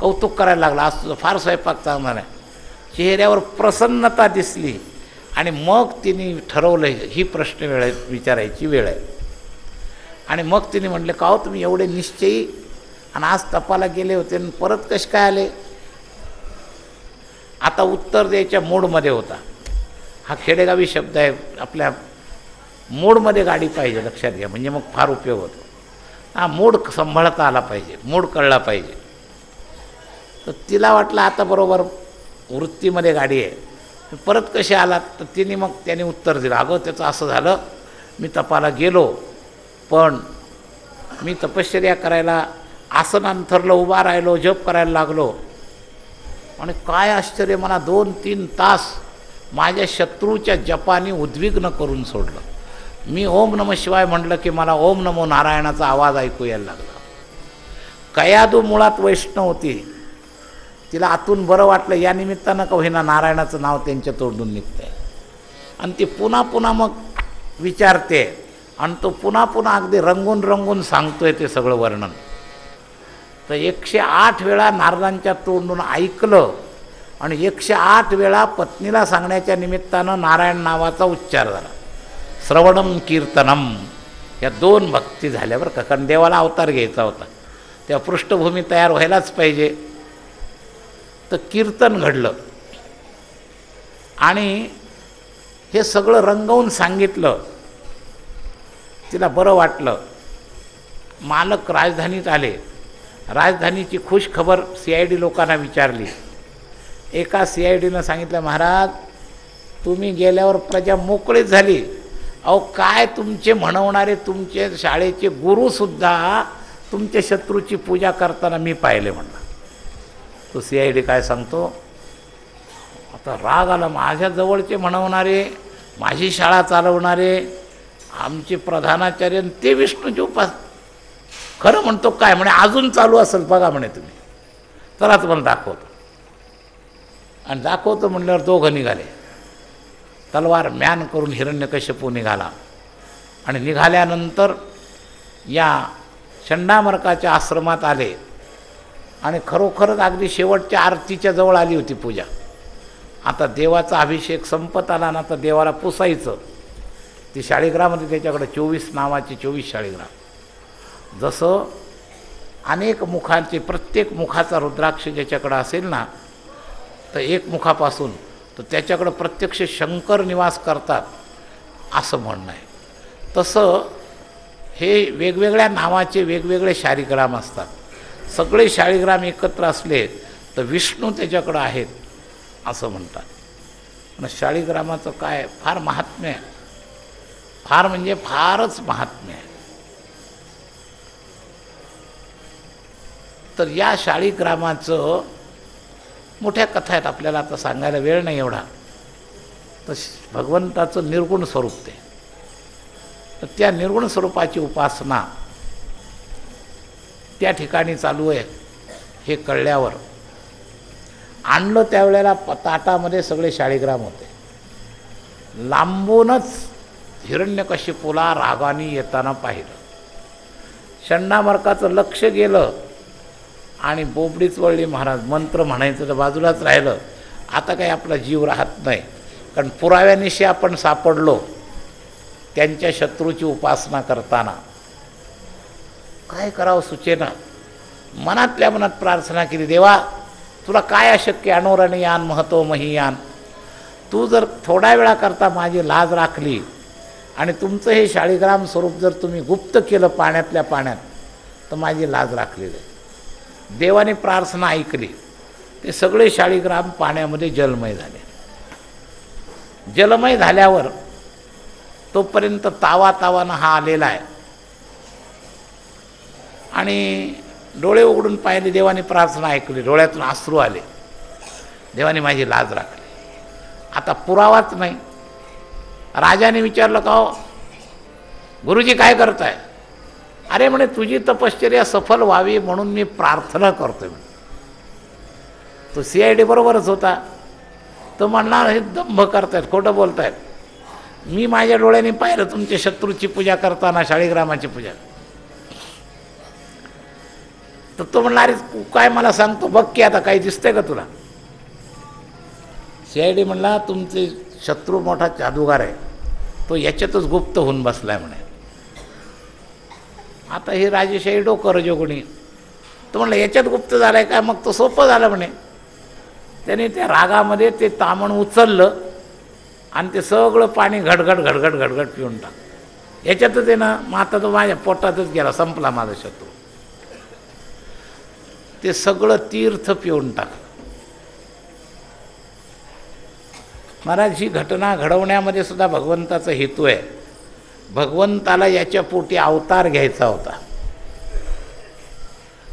कौतुक करायला लागला, आज तुझं फार स्वयंपाक चांगला नाही. चेहऱ्यावर प्रसन्नता दिसली आणि मग तिने ठरवलं ही प्रश्न विचारायची वेळ आहे. आणि मग तिने म्हटले का हो तुम्ही एवढे निश्चयी आणि आज तपाला गेले होते आणि परत कसे काय आले. आता उत्तर द्यायच्या मूडमध्ये होता. हा खेडेगावी शब्द आहे, आपल्या मूडमध्ये गाडी पाहिजे, लक्षात घ्या, म्हणजे मग फार उपयोग होतो. हा, मूड सांभाळता आला पाहिजे, मूड कळला पाहिजे. तर तिला वाटलं आता बरोबर वृत्तीमध्ये गाडी आहे. परत कसे आलात, तर तिने मग त्याने उत्तर दिलं, अगं त्याचं असं झालं, मी तपाला गेलो, पण मी तपश्चर्या करायला आसन अंथरलं, उभा राहिलो, जप करायला लागलो, आणि काय आश्चर्य, मला 2-3 तास माझ्या शत्रूच्या जपाने उद्विग्न करून सोडलं. मी ओम नमः शिवाय म्हटलं की मला ओम नमो नारायणाचा आवाज ऐकू यायला लागला. कयादू मुळात वैष्णव होती, तिला आतून बरं वाटलं, या निमित्तानं का होईना नारायणाचं नाव त्यांच्या तोंडून निघतंय. आणि ती पुन्हा पुन्हा मग विचारते, आणि तो पुन्हा पुन्हा अगदी रंगून रंगून सांगतोय ते सगळं वर्णन. तर 108 वेळा नारदांच्या तोंडून ऐकलं, आणि 108 वेळा पत्नीला सांगण्याच्या निमित्तानं नारायण नावाचा उच्चार झाला. श्रवणम कीर्तनम, या 2 भक्ती झाल्या बरं का, कारण देवाला अवतार घ्यायचा होता, त्या पृष्ठभूमी तयार व्हायलाच पाहिजे. तर कीर्तन घडलं, आणि हे सगळं रंगवून सांगितलं. तिला बरं वाटलं. मालक राजधानीत आले. राजधानीची खुश खबर CID लोकांना विचारली. एका CIDनं सांगितलं, महाराज तुम्ही गेल्यावर प्रजा मोकळीच झाली. अहो काय तुमचे म्हणवणारे तुमचे शाळेचे गुरुसुद्धा तुमच्या शत्रूची पूजा करताना मी पाहिले म्हणला. तो CID काय सांगतो, आता राग आला, माझ्या जवळचे म्हणवणारे, माझी शाळा चालवणारे, आमचे प्रधानाचार्य, ते विष्णूची उपास, खरं म्हणतो काय म्हणे, अजून चालू असेल बघा म्हणे तुम्ही, चला तुम्हाला दाखवतो. आणि दाखवतो म्हणल्यावर 2 निघाले. तलवार म्यान करून हिरण्यकश्यपू निघाला. आणि निघाल्यानंतर या चंडामर्काच्या आश्रमात आले, आणि खरोखरच अगदी शेवटच्या आरतीच्या जवळ आली होती पूजा. आता देवाचा अभिषेक संपत आला ना, तर देवाला पुसायचं. ती शाळीग्रामध्ये त्याच्याकडे 24 नावाचे 24 शाळीग्राम. जसं अनेक मुखांचे, प्रत्येक मुखाचा रुद्राक्ष ज्याच्याकडं असेल ना, तर एक मुखापासून तर त्याच्याकडं प्रत्यक्ष शंकर निवास करतात असं म्हणणं आहे. तसं हे वेगवेगळ्या नावाचे वेगवेगळे शाळीग्राम असतात. सगळे शाळीग्राम एकत्र असले तर विष्णू त्याच्याकडं आहेत असं म्हणतात. आणि शाळीग्रामाचं काय फार महात्म्य आहे, फार म्हणजे फारच महात्म्य आहे. तर या शाळीग्रामाचं मोठ्या कथा आहेत, आपल्याला आता सांगायला वेळ नाही एवढा. तर भगवंताचं निर्गुण स्वरूप ते, तर त्या निर्गुण स्वरूपाची उपासना त्या ठिकाणी चालू आहे. हे कळल्यावर आणलं त्यावेळेला ताटामध्ये सगळे शाळीग्राम होते. लांबूनच हिरण्यकशिपूला रागाने येताना पाहिलं. चंडामर्काचं लक्ष गेलं आणि बोबडीच वळली. महाराज मंत्र म्हणायचं तर बाजूलाच राहिलं. आता काही आपला जीव राहत नाही, कारण पुराव्यानिशी आपण सापडलो त्यांच्या शत्रूची उपासना करताना. काय करावं सुचेना. मनातल्या मनात प्रार्थना केली, देवा तुला काय अशक्य, अणोरण यान महतो महीयान. तू जर थोड्या वेळाकरता माझी लाज राखली आणि तुमचं हे शाळीग्राम स्वरूप जर तुम्ही गुप्त केलं पाण्यातल्या पाण्यात, तर माझी लाज राखली जाईल. देवाने प्रार्थना ऐकली. ते सगळे शाळीग्राम पाण्यामध्ये जलमय झाले. जलमय झाल्यावर तोपर्यंत तावातावानं हा आलेला आहे, आणि डोळे उघडून पाहिले. देवाने प्रार्थना ऐकली, डोळ्यातून अश्रू आले. देवाने माझी लाज राखली. आता पुरावाच नाही. राजाने विचारलं, का हो गुरुजी काय करताय? अरे म्हणे तुझी तपश्चर्या सफल व्हावी म्हणून मी प्रार्थना करतोय म्हणे. तो CID बरोबरच होता. तो म्हणणार हे दंभ करतायत, खोटं बोलतायत. मी माझ्या डोळ्याने पाहिलं तुमच्या शत्रूची पूजा करताना, शाळीग्रामाची पूजा. तर तो म्हणणार अरे काय मला सांगतो, बघ की आता काही दिसतंय का तुला? CID म्हणला तुमचे शत्रू मोठा जादूगार आहे, तो याच्यातच गुप्त होऊन बसलाय म्हणे. आता हे राजेशाही डोकं रजोगुणी. तो म्हणलं याच्यात गुप्त झालाय काय? मग तो सोपं झालं म्हणे. त्याने त्या रागामध्ये ते तामण उचललं आणि ते सगळं पाणी घडघड घडघड घडघड पिऊन टाकलं. याच्यातच आहे ना, मग आता तो माझ्या पोटातच गेला, संपला माझा शत्रू. ते सगळं तीर्थ पिऊन टाकलं. महाराज, ही घटना घडवण्यामध्ये सुद्धा भगवंताचा हेतू आहे. भगवंताला याच्या पोटी अवतार घ्यायचा होता,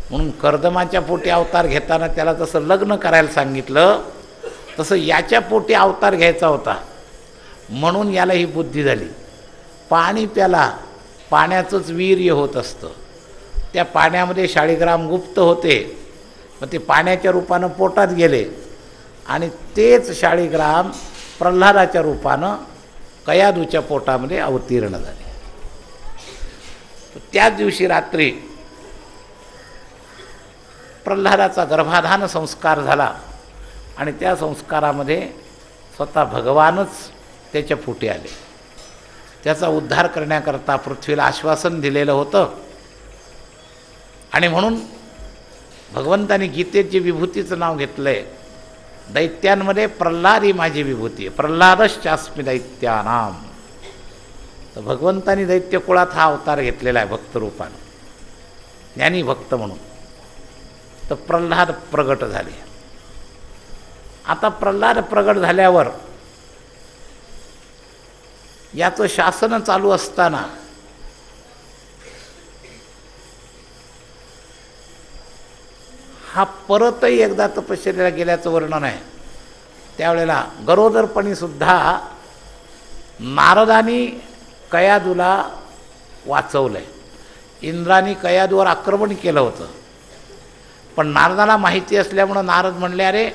म्हणून कर्दमाच्या पोटी अवतार घेताना त्याला जसं लग्न करायला सांगितलं, तसं याच्या पोटी अवतार घ्यायचा होता. म्हणून याला ही बुद्धी झाली. पाणी प्याला, पाण्याचंच वीर्य होत असतं. त्या पाण्यामध्ये शाळीग्राम गुप्त होते, मग ते पाण्याच्या रूपानं पोटात गेले आणि तेच शाळीग्राम प्रल्हादाच्या रूपानं कयादूच्या पोटामध्ये अवतीर्ण झाले. त्याच दिवशी रात्री प्रल्हादाचा गर्भाधान संस्कार झाला आणि त्या संस्कारामध्ये स्वतः भगवानच त्याच्या पोटी आले. त्याचा उद्धार करण्याकरता पृथ्वीला आश्वासन दिलेलं होतं. आणि म्हणून भगवंतानी गीतेची विभूतीचं नाव घेतलं आहे. दैत्यांमध्ये प्रल्हाद ही माझी विभूती आहे, प्रल्हादश्चास्मी दैत्यानाम. तर भगवंतानी दैत्यकुळात हा अवतार घेतलेला आहे भक्तरूपानं, ज्ञानी भक्त म्हणून. तर प्रल्हाद प्रगट झाले. आता प्रल्हाद प्रगट झाल्यावर याचं शासन चालू असताना हा परतही एकदा तपश्चर्याला गेल्याचं वर्णन आहे. त्यावेळेला गरोदरपणीसुद्धा नारदानी कयादूला वाचवलं आहे. इंद्रानी कयादूवर आक्रमण केलं होतं, पण नारदाला माहिती असल्यामुळं नारद म्हणले, अरे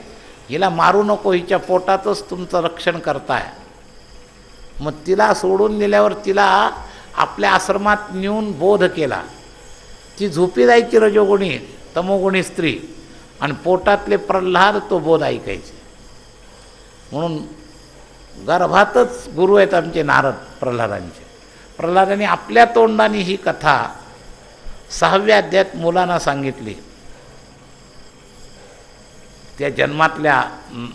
हिला मारू नको, हिच्या पोटातच तुमचं रक्षण करताय. मग तिला सोडून दिल्यावर तिला आपल्या आश्रमात नेऊन बोध केला. ती झोपी जायची रजोगुणी तमोगुणी स्त्री, आणि पोटातले प्रल्हाद तो बोध ऐकायचे. म्हणून गर्भातच गुरु आहेत आमचे नारद प्रल्हादांचे. प्रल्हादांनी आपल्या तोंडाने ही कथा 6व्या अध्यायात मुलांना सांगितली. त्या जन्मातल्या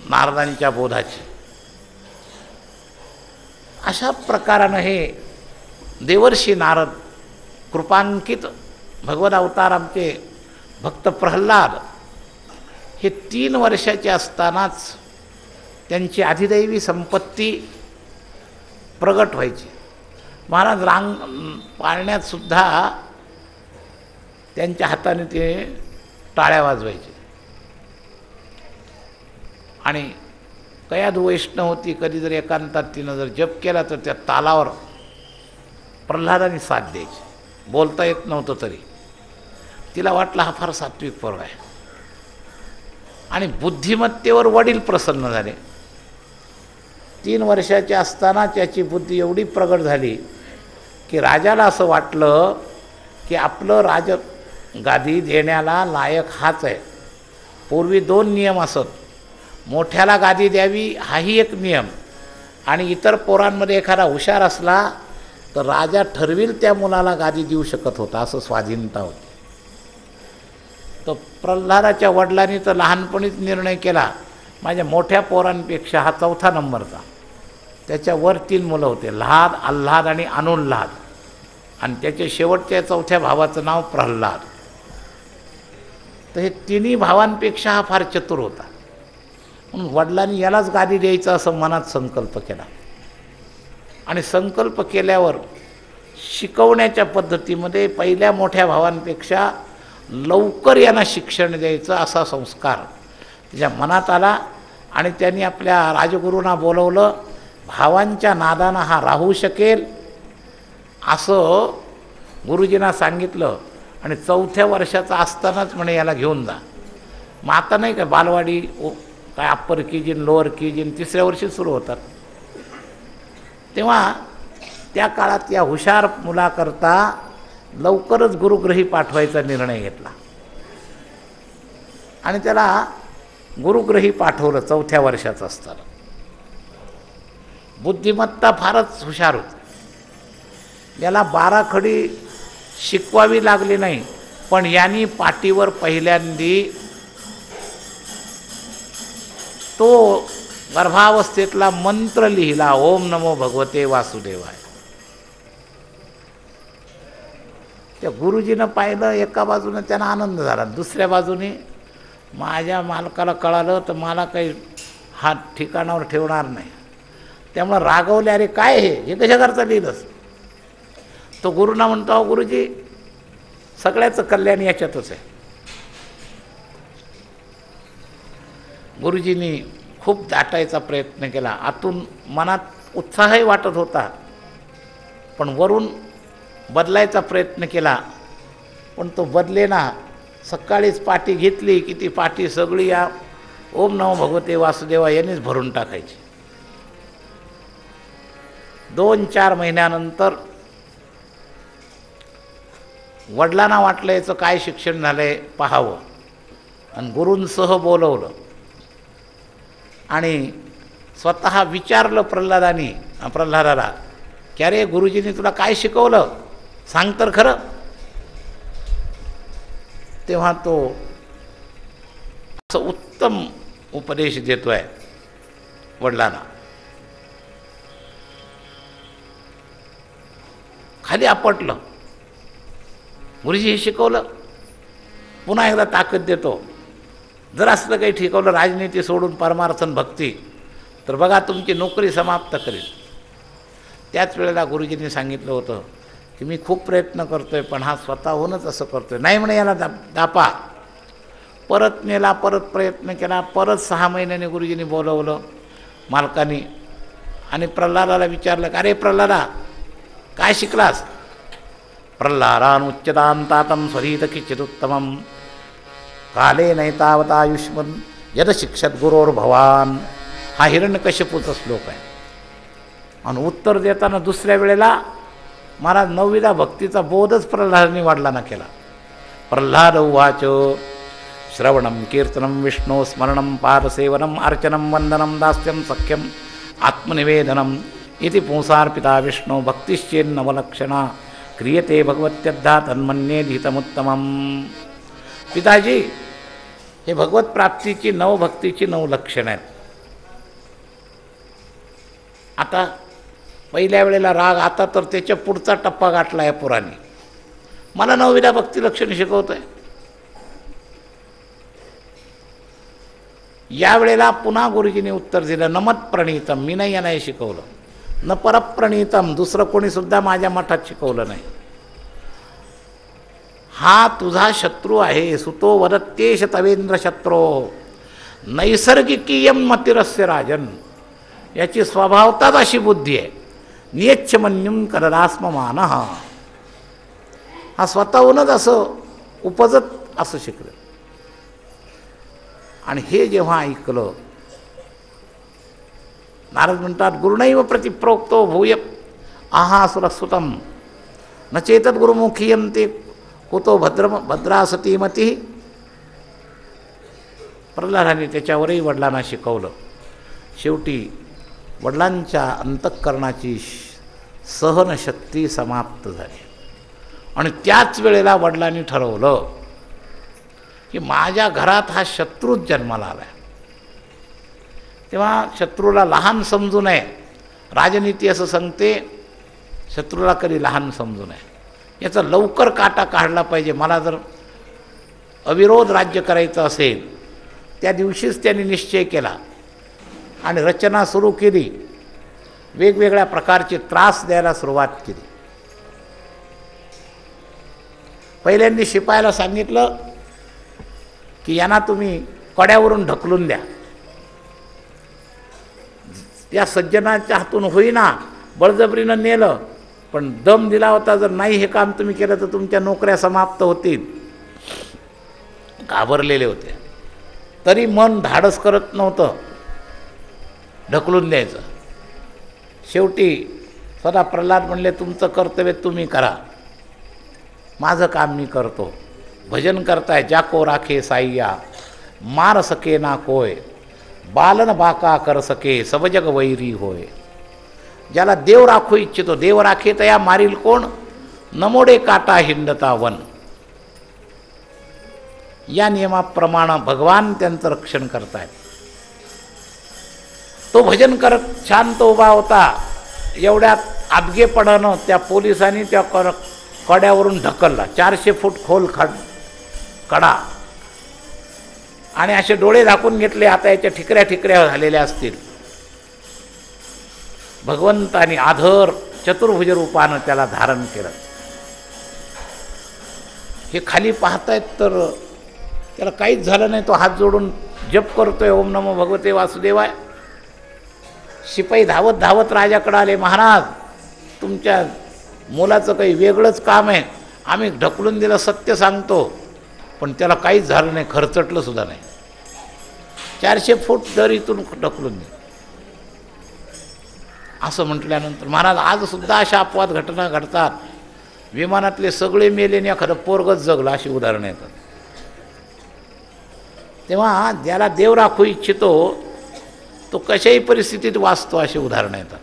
नारदांच्या बोधाची. अशा प्रकारानं हे देवर्षी नारद कृपांकित भगवद अवतार आमचे भक्त प्रल्हाद हे 3 वर्षाचे असतानाच त्यांची अधिदैवी संपत्ती प्रगट व्हायची. महाराज रांग पाळण्यात सुद्धा त्यांच्या हाताने ते टाळ्या वाजवायचे. आणि कयादू वैष्णव होती, कधी जर एकांतात तिनं जर जप केला तर त्या तालावर प्रल्हादाने साथ द्यायची. बोलता येत नव्हतं तरी तिला वाटलं हा फार सात्विक पोरगा आहे. आणि बुद्धिमत्तेवर वडील प्रसन्न झाले. 3 वर्षाचे असताना त्याची बुद्धी एवढी प्रगट झाली की राजाला असं वाटलं की आपलं राजगादी देण्याला लायक हाच आहे. पूर्वी 2 नियम असत, मोठ्याला गादी द्यावी हाही एक नियम, आणि इतर पोरांमध्ये एखादा हुशार असला तर राजा ठरविल त्या मुलाला गादी देऊ शकत होता, असं स्वाधीनता होती. तर प्रल्हादाच्या वडिलांनी तर लहानपणीच निर्णय केला, माझ्या मोठ्या पोरांपेक्षा हा 4था नंबरचा. त्याच्यावर 3 मुलं होते, ल्हाद, आल्हाद आणि अनुल्हाद, आणि त्याच्या शेवटच्या 4थ्या भावाचं नाव प्रल्हाद. तर हे 3ही भावांपेक्षा हा फार चतुर होता. म्हणून वडिलांनी यालाच गादी द्यायचं असं मनात संकल्प केला. आणि संकल्प केल्यावर शिकवण्याच्या पद्धतीमध्ये पहिल्या मोठ्या भावांपेक्षा लवकर यांना शिक्षण द्यायचं असा संस्कार त्याच्या मनात आला. आणि त्यांनी आपल्या राजगुरूंना बोलवलं. भावांच्या नादानं हा राहू शकेल असं गुरुजींना सांगितलं. आणि 4थ्या वर्षाचा असतानाच म्हणे याला घेऊन जा. मग आता नाही का बालवाडी काय अप्पर केजीन लोअर केजीन 3ऱ्या वर्षी सुरू होतात, तेव्हा त्या काळात या हुशार मुलाकरता लवकरच गुरुग्रही पाठवायचा निर्णय घेतला. आणि त्याला गुरुग्रही पाठवलं 4थ्या वर्षाचं असताना. बुद्धिमत्ता फारच हुशार होती. याला 12 खडी शिकवावी लागली नाही, पण यांनी पाठीवर पहिल्यांदी तो गर्भावस्थेतला मंत्र लिहिला, ओम नमो भगवते वासुदेवाय. त्या गुरुजीनं पाहिलं, एका बाजूने त्यांना आनंद झाला, दुसऱ्या बाजूने माझ्या मालकाला कळालं तर मला काही हात ठिकाणावर ठेवणार नाही. त्यामुळं रागवले, अरे काय हे कशा करता लिहिलंस. तो गुरुना म्हणतो, अहो गुरुजी, सगळ्याचं कल्याण याच्यातच आहे. गुरुजींनी खूप दाटायचा प्रयत्न केला, आतून मनात उत्साहही वाटत होता, पण वरून बदलायचा प्रयत्न केला, पण तो बदलेना. सकाळीच पाटी घेतली की ती पाटी सगळी या ओम नमो भगवते वासुदेवा यांनीच भरून टाकायची. 2-4 महिन्यानंतर वडिलांना वाटलं याचं काय शिक्षण झालंय पाहावं, आणि गुरूंसह बोलवलं आणि स्वतः विचारलं प्रल्हादाला की अरे गुरुजींनी तुला काय शिकवलं, सांग तर खरं. तेव्हा तो असं उत्तम उपदेश देतोय वडिलांना. खाली आपटलं, गुरुजी हे शिकवलं. पुन्हा एकदा ताकद देतो, जर असलं काही ठिकवलं राजनीती सोडून परमार्थन भक्ती, तर बघा तुमची नोकरी समाप्त करेल. त्याच वेळेला गुरुजींनी सांगितलं होतं की मी खूप प्रयत्न करतोय, पण हा स्वतःहूनच असं करतोय. नाही म्हणे, याला दापा. परत नेला, परत प्रयत्न केला, परत 6 महिन्याने गुरुजींनी बोलवलं मालकानी आणि प्रल्हादाला विचारलं, अरे प्रल्हादा काय शिकलास. प्रल्हादानुच्यतांतातं स्वरीत किंचिदुत्तमं काले नैतावतायुष्मन् यद शिक्षत गुरोर्भवान. हा हिरण्यकश्यपूचा श्लोक आहे. आणि उत्तर देताना दुसऱ्या वेळेला महाराज 9वीला भक्तीचा बोधच प्रल्हादांनी वडिलांना केला. प्रल्हाद उवाच श्रवणं कीर्तनं विष्णो स्मरणं पादसेवनम् अर्चनं वंदनं दास्यं सख्यम् आत्मनिवेदनम् इति पुंसार्पिता विष्णो भक्तिश्चेन्नवलक्षणा क्रियते भगवत्यद्धा तन्मन्ये हितमुत्तमम्. पिताजी, हे भगवत प्राप्तीची 9 भक्तीची 9 लक्षणं आहेत. आता पहिल्या वेळेला राग, आता तर त्याच्या पुढचा टप्पा गाठला आहे पुराणी. मला 9वीला भक्ती लक्षण शिकवतोय. यावेळेला पुन्हा गुरुजींनी उत्तर दिलं, नमत प्रणीतम, मी नाही यांना शिकवलं. न परप्रणीतम, दुसरं कोणी सुद्धा माझ्या मठात शिकवलं नाही. हा तुझा शत्रू आहे. सुतो वदत्येश तवेंद्र शत्रो नैसर्गिकीयम मतिरस्य राजन. याची स्वभावताच अशी बुद्धी आहे. नियच्छमन्युम करदास्ममान. हा स्वतःहूनच असं उपजत असं शिकलं. आणि हे जेव्हा ऐकलं, नारद म्हणतात, गुरुनैव प्रतिप्रोक्तो भूय आहासुरसुतम न चेतत गुरुमुखीयम ते कुतो भद्रा सतीमती. प्रल्हादांनी त्याच्यावरही वडिलांना शिकवलं. शेवटी वडिलांच्या अंतःकरणाची सहनशक्ती समाप्त झाली आणि त्याच वेळेला वडिलांनी ठरवलं की माझ्या घरात हा शत्रूच जन्माला आला आहे. तेव्हा शत्रूला लहान समजू नये. राजनीती असं सांगते, शत्रूला कधी लहान समजू नये. याचा लवकर काटा काढला पाहिजे. मला जर अविरोध राज्य करायचं असेल, त्या दिवशीच त्यांनी निश्चय केला आणि रचना सुरू केली. वेगवेगळ्या प्रकारचे त्रास द्यायला सुरुवात केली. पहिल्यांदा शिपायाला सांगितलं की यांना तुम्ही कड्यावरून ढकलून द्या. त्या सज्जनाच्या हातून होईना, बळजबरीनं नेलं, पण दम दिला होता, जर नाही हे काम तुम्ही केलं तर तुमच्या नोकऱ्या समाप्त होतील. घाबरलेले होते, तरी मन धाडस करत नव्हतं ढकलून द्यायचं. शेवटी स्वतः प्रल्हाद म्हणले, तुमचं कर्तव्य तुम्ही करा, माझं काम मी करतो. भजन करताय जाको राखे साईया मार सके ना कोय बालन बाका कर सके सब जग वैरी होय. ज्याला देव राखू इच्छितो, देव राखे तया मारील कोण, नमोडे काटा हिंडता वन. या नियमाप्रमाणे भगवान त्यांचं रक्षण करतायत. तो भजन करत शांत उभा होता. एवढ्यात आदगेपणानं त्या पोलिसांनी त्या कड्यावरून ढकलला, 400 फूट खोल कडा, आणि असे डोळे झाकून घेतले. आता याच्या ठिकऱ्या ठिकऱ्या झालेल्या असतील. भगवंतानी आधर चतुर्भुज रूपानं त्याला धारण केलं. हे खाली पाहतायत तर त्याला काहीच झालं नाही. तो हात जोडून जप करतोय, ओम नमो भगवते वासुदेवाय. शिपाई धावत धावत राजाकडे आले, महाराज तुमच्या मुलाचं काही वेगळंच काम आहे, आम्ही ढकलून दिलं, सत्य सांगतो, पण त्याला काहीच झालं नाही, खरचटलं सुद्धा नाही. 400 फूट दर इथून ढकलून दिलं. असं म्हटल्यानंतर महाराज आजसुद्धा अशा अपवाद घटना घडतात. विमानातले सगळे मेले आणि एखादं पोरगच जगलं, अशी उदाहरणं येतात. तेव्हा ज्याला देव राखू इच्छितो तो कशाही परिस्थितीत वाचतो, अशी उदाहरणं येतात.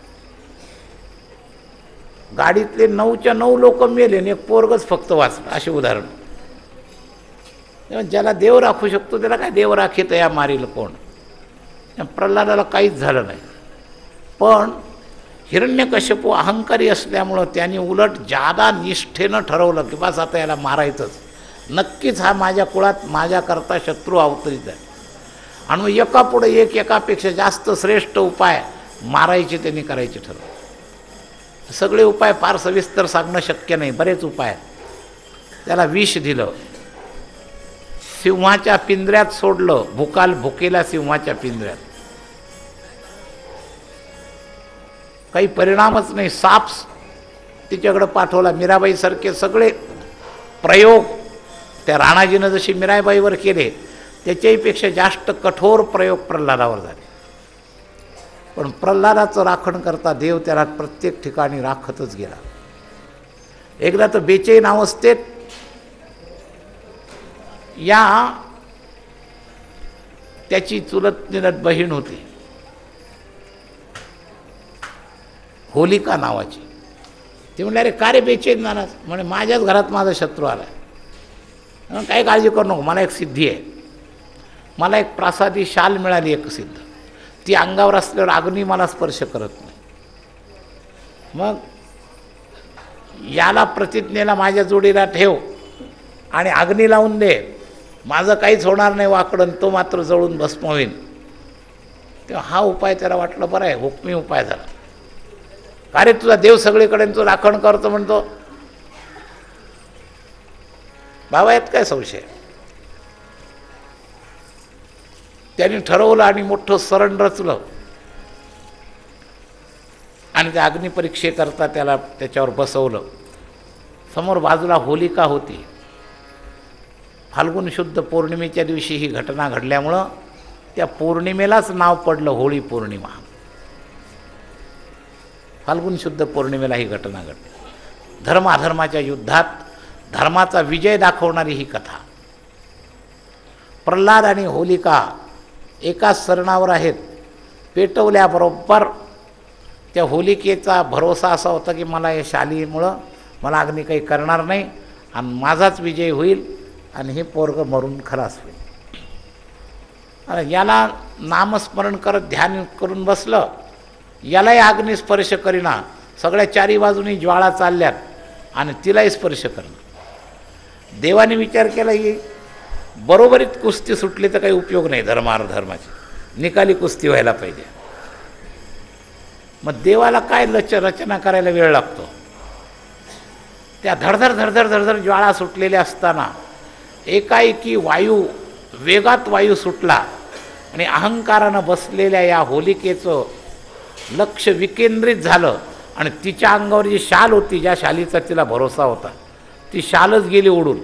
गाडीतले 9च्या 9 लोक मेले आणि एक पोरगच फक्त वाचलं, अशी उदाहरण. तेव्हा ज्याला देव राखू शकतो त्याला काय देव राखीत या मारील कोण. प्रल्हादाला काहीच झालं नाही. पण हिरण्यकश्यपू अहंकारी असल्यामुळं त्यांनी उलट जादा निष्ठेनं ठरवलं की बस आता याला मारायचंच, नक्कीच हा माझ्या कुळात माझ्याकरता शत्रू अवतरित आहे. आणि मग एकापुढे एक, एकापेक्षा जास्त श्रेष्ठ उपाय मारायचे त्यांनी करायचे ठरवले. सगळे उपाय फार सविस्तर सांगणं शक्य नाही, बरेच उपाय. त्याला विष दिलं, सिंहाच्या पिंजऱ्यात सोडलं, भुकेला सिंहाच्या पिंजऱ्यात, काही परिणामच नाही. साप तिच्याकडं पाठवला. मीराबाईसारखे सगळे प्रयोग त्या राणाजीनं जशी मीराबाईवर केले त्याच्याहीपेक्षा जास्त कठोर प्रयोग प्रल्हादावर झाले. पण प्रल्हादाचं राखण करता देव त्याला प्रत्येक ठिकाणी राखतच गेला. एकदा तर बेचैन अवस्थेत या त्याची चुलत निलत बहीण होती होलिका नावाची. ते म्हणले अरे का रे बेचैन नाराज, म्हणे माझ्याच घरात माझा शत्रू आला आहे, काही काळजी करू नको, मला एक सिद्धी आहे. मला एक प्रासादी शाल मिळाली, एक सिद्ध, ती अंगावर असल्यावर अग्नी मला स्पर्श करत नाही. मग याला प्रतिज्ञेला माझ्या जोडीला ठेव आणि अग्नी लावून दे, माझं काहीच होणार नाही वाकडन, तो मात्र जळून भस्म होईल. तेव्हा हा उपाय त्याला वाटलं बरं आहे, हुकमी उपाय झाला. अरे तुझा देव सगळीकडे तो राखण करतो म्हणतो, बाबा यात काय संशय. त्यांनी ठरवलं आणि मोठं सरण रचलं आणि त्या अग्निपरीक्षेकरता त्याला त्याच्यावर बसवलं. समोर बाजूला होलिका होती. फाल्गुन शुद्ध पौर्णिमेच्या दिवशी ही घटना घडल्यामुळं त्या पौर्णिमेलाच नाव पडलं होळी पौर्णिमा. फाल्गुन शुद्ध पौर्णिमेला ही घटना घडली. धर्माधर्माच्या युद्धात धर्माचा विजय दाखवणारी ही कथा. प्रल्हाद आणि होलिका एकाच सरणावर आहेत. पेटवल्याबरोबर त्या होलिकेचा भरोसा असा होता की मला या शालीमुळं मला अग्नी काही करणार नाही आणि माझाच विजय होईल आणि हे पोरग मरून खलास होईल. आणि याला नामस्मरण करत ध्यान करून बसलं, यालाही अग्नी स्पर्श करीना, सगळ्या चारी बाजूनी ज्वाळा चालल्यात आणि तिलाही स्पर्श करणं. देवाने विचार केला की बरोबरीत कुस्ती सुटली तर काही उपयोग नाही, धर्माची निकाली कुस्ती व्हायला पाहिजे. मग देवाला काय रचना करायला वेळ लागतो. त्या धडधड धडधड धडधड ज्वाळा सुटलेल्या असताना एकाएकी वेगात वायू सुटला आणि अहंकारानं बसलेल्या या होलिकेचं लक्ष विकेंद्रित झालं आणि तिच्या अंगावर जी शाल होती, ज्या शालीचा तिला भरोसा होता, ती शालच गेली उडून.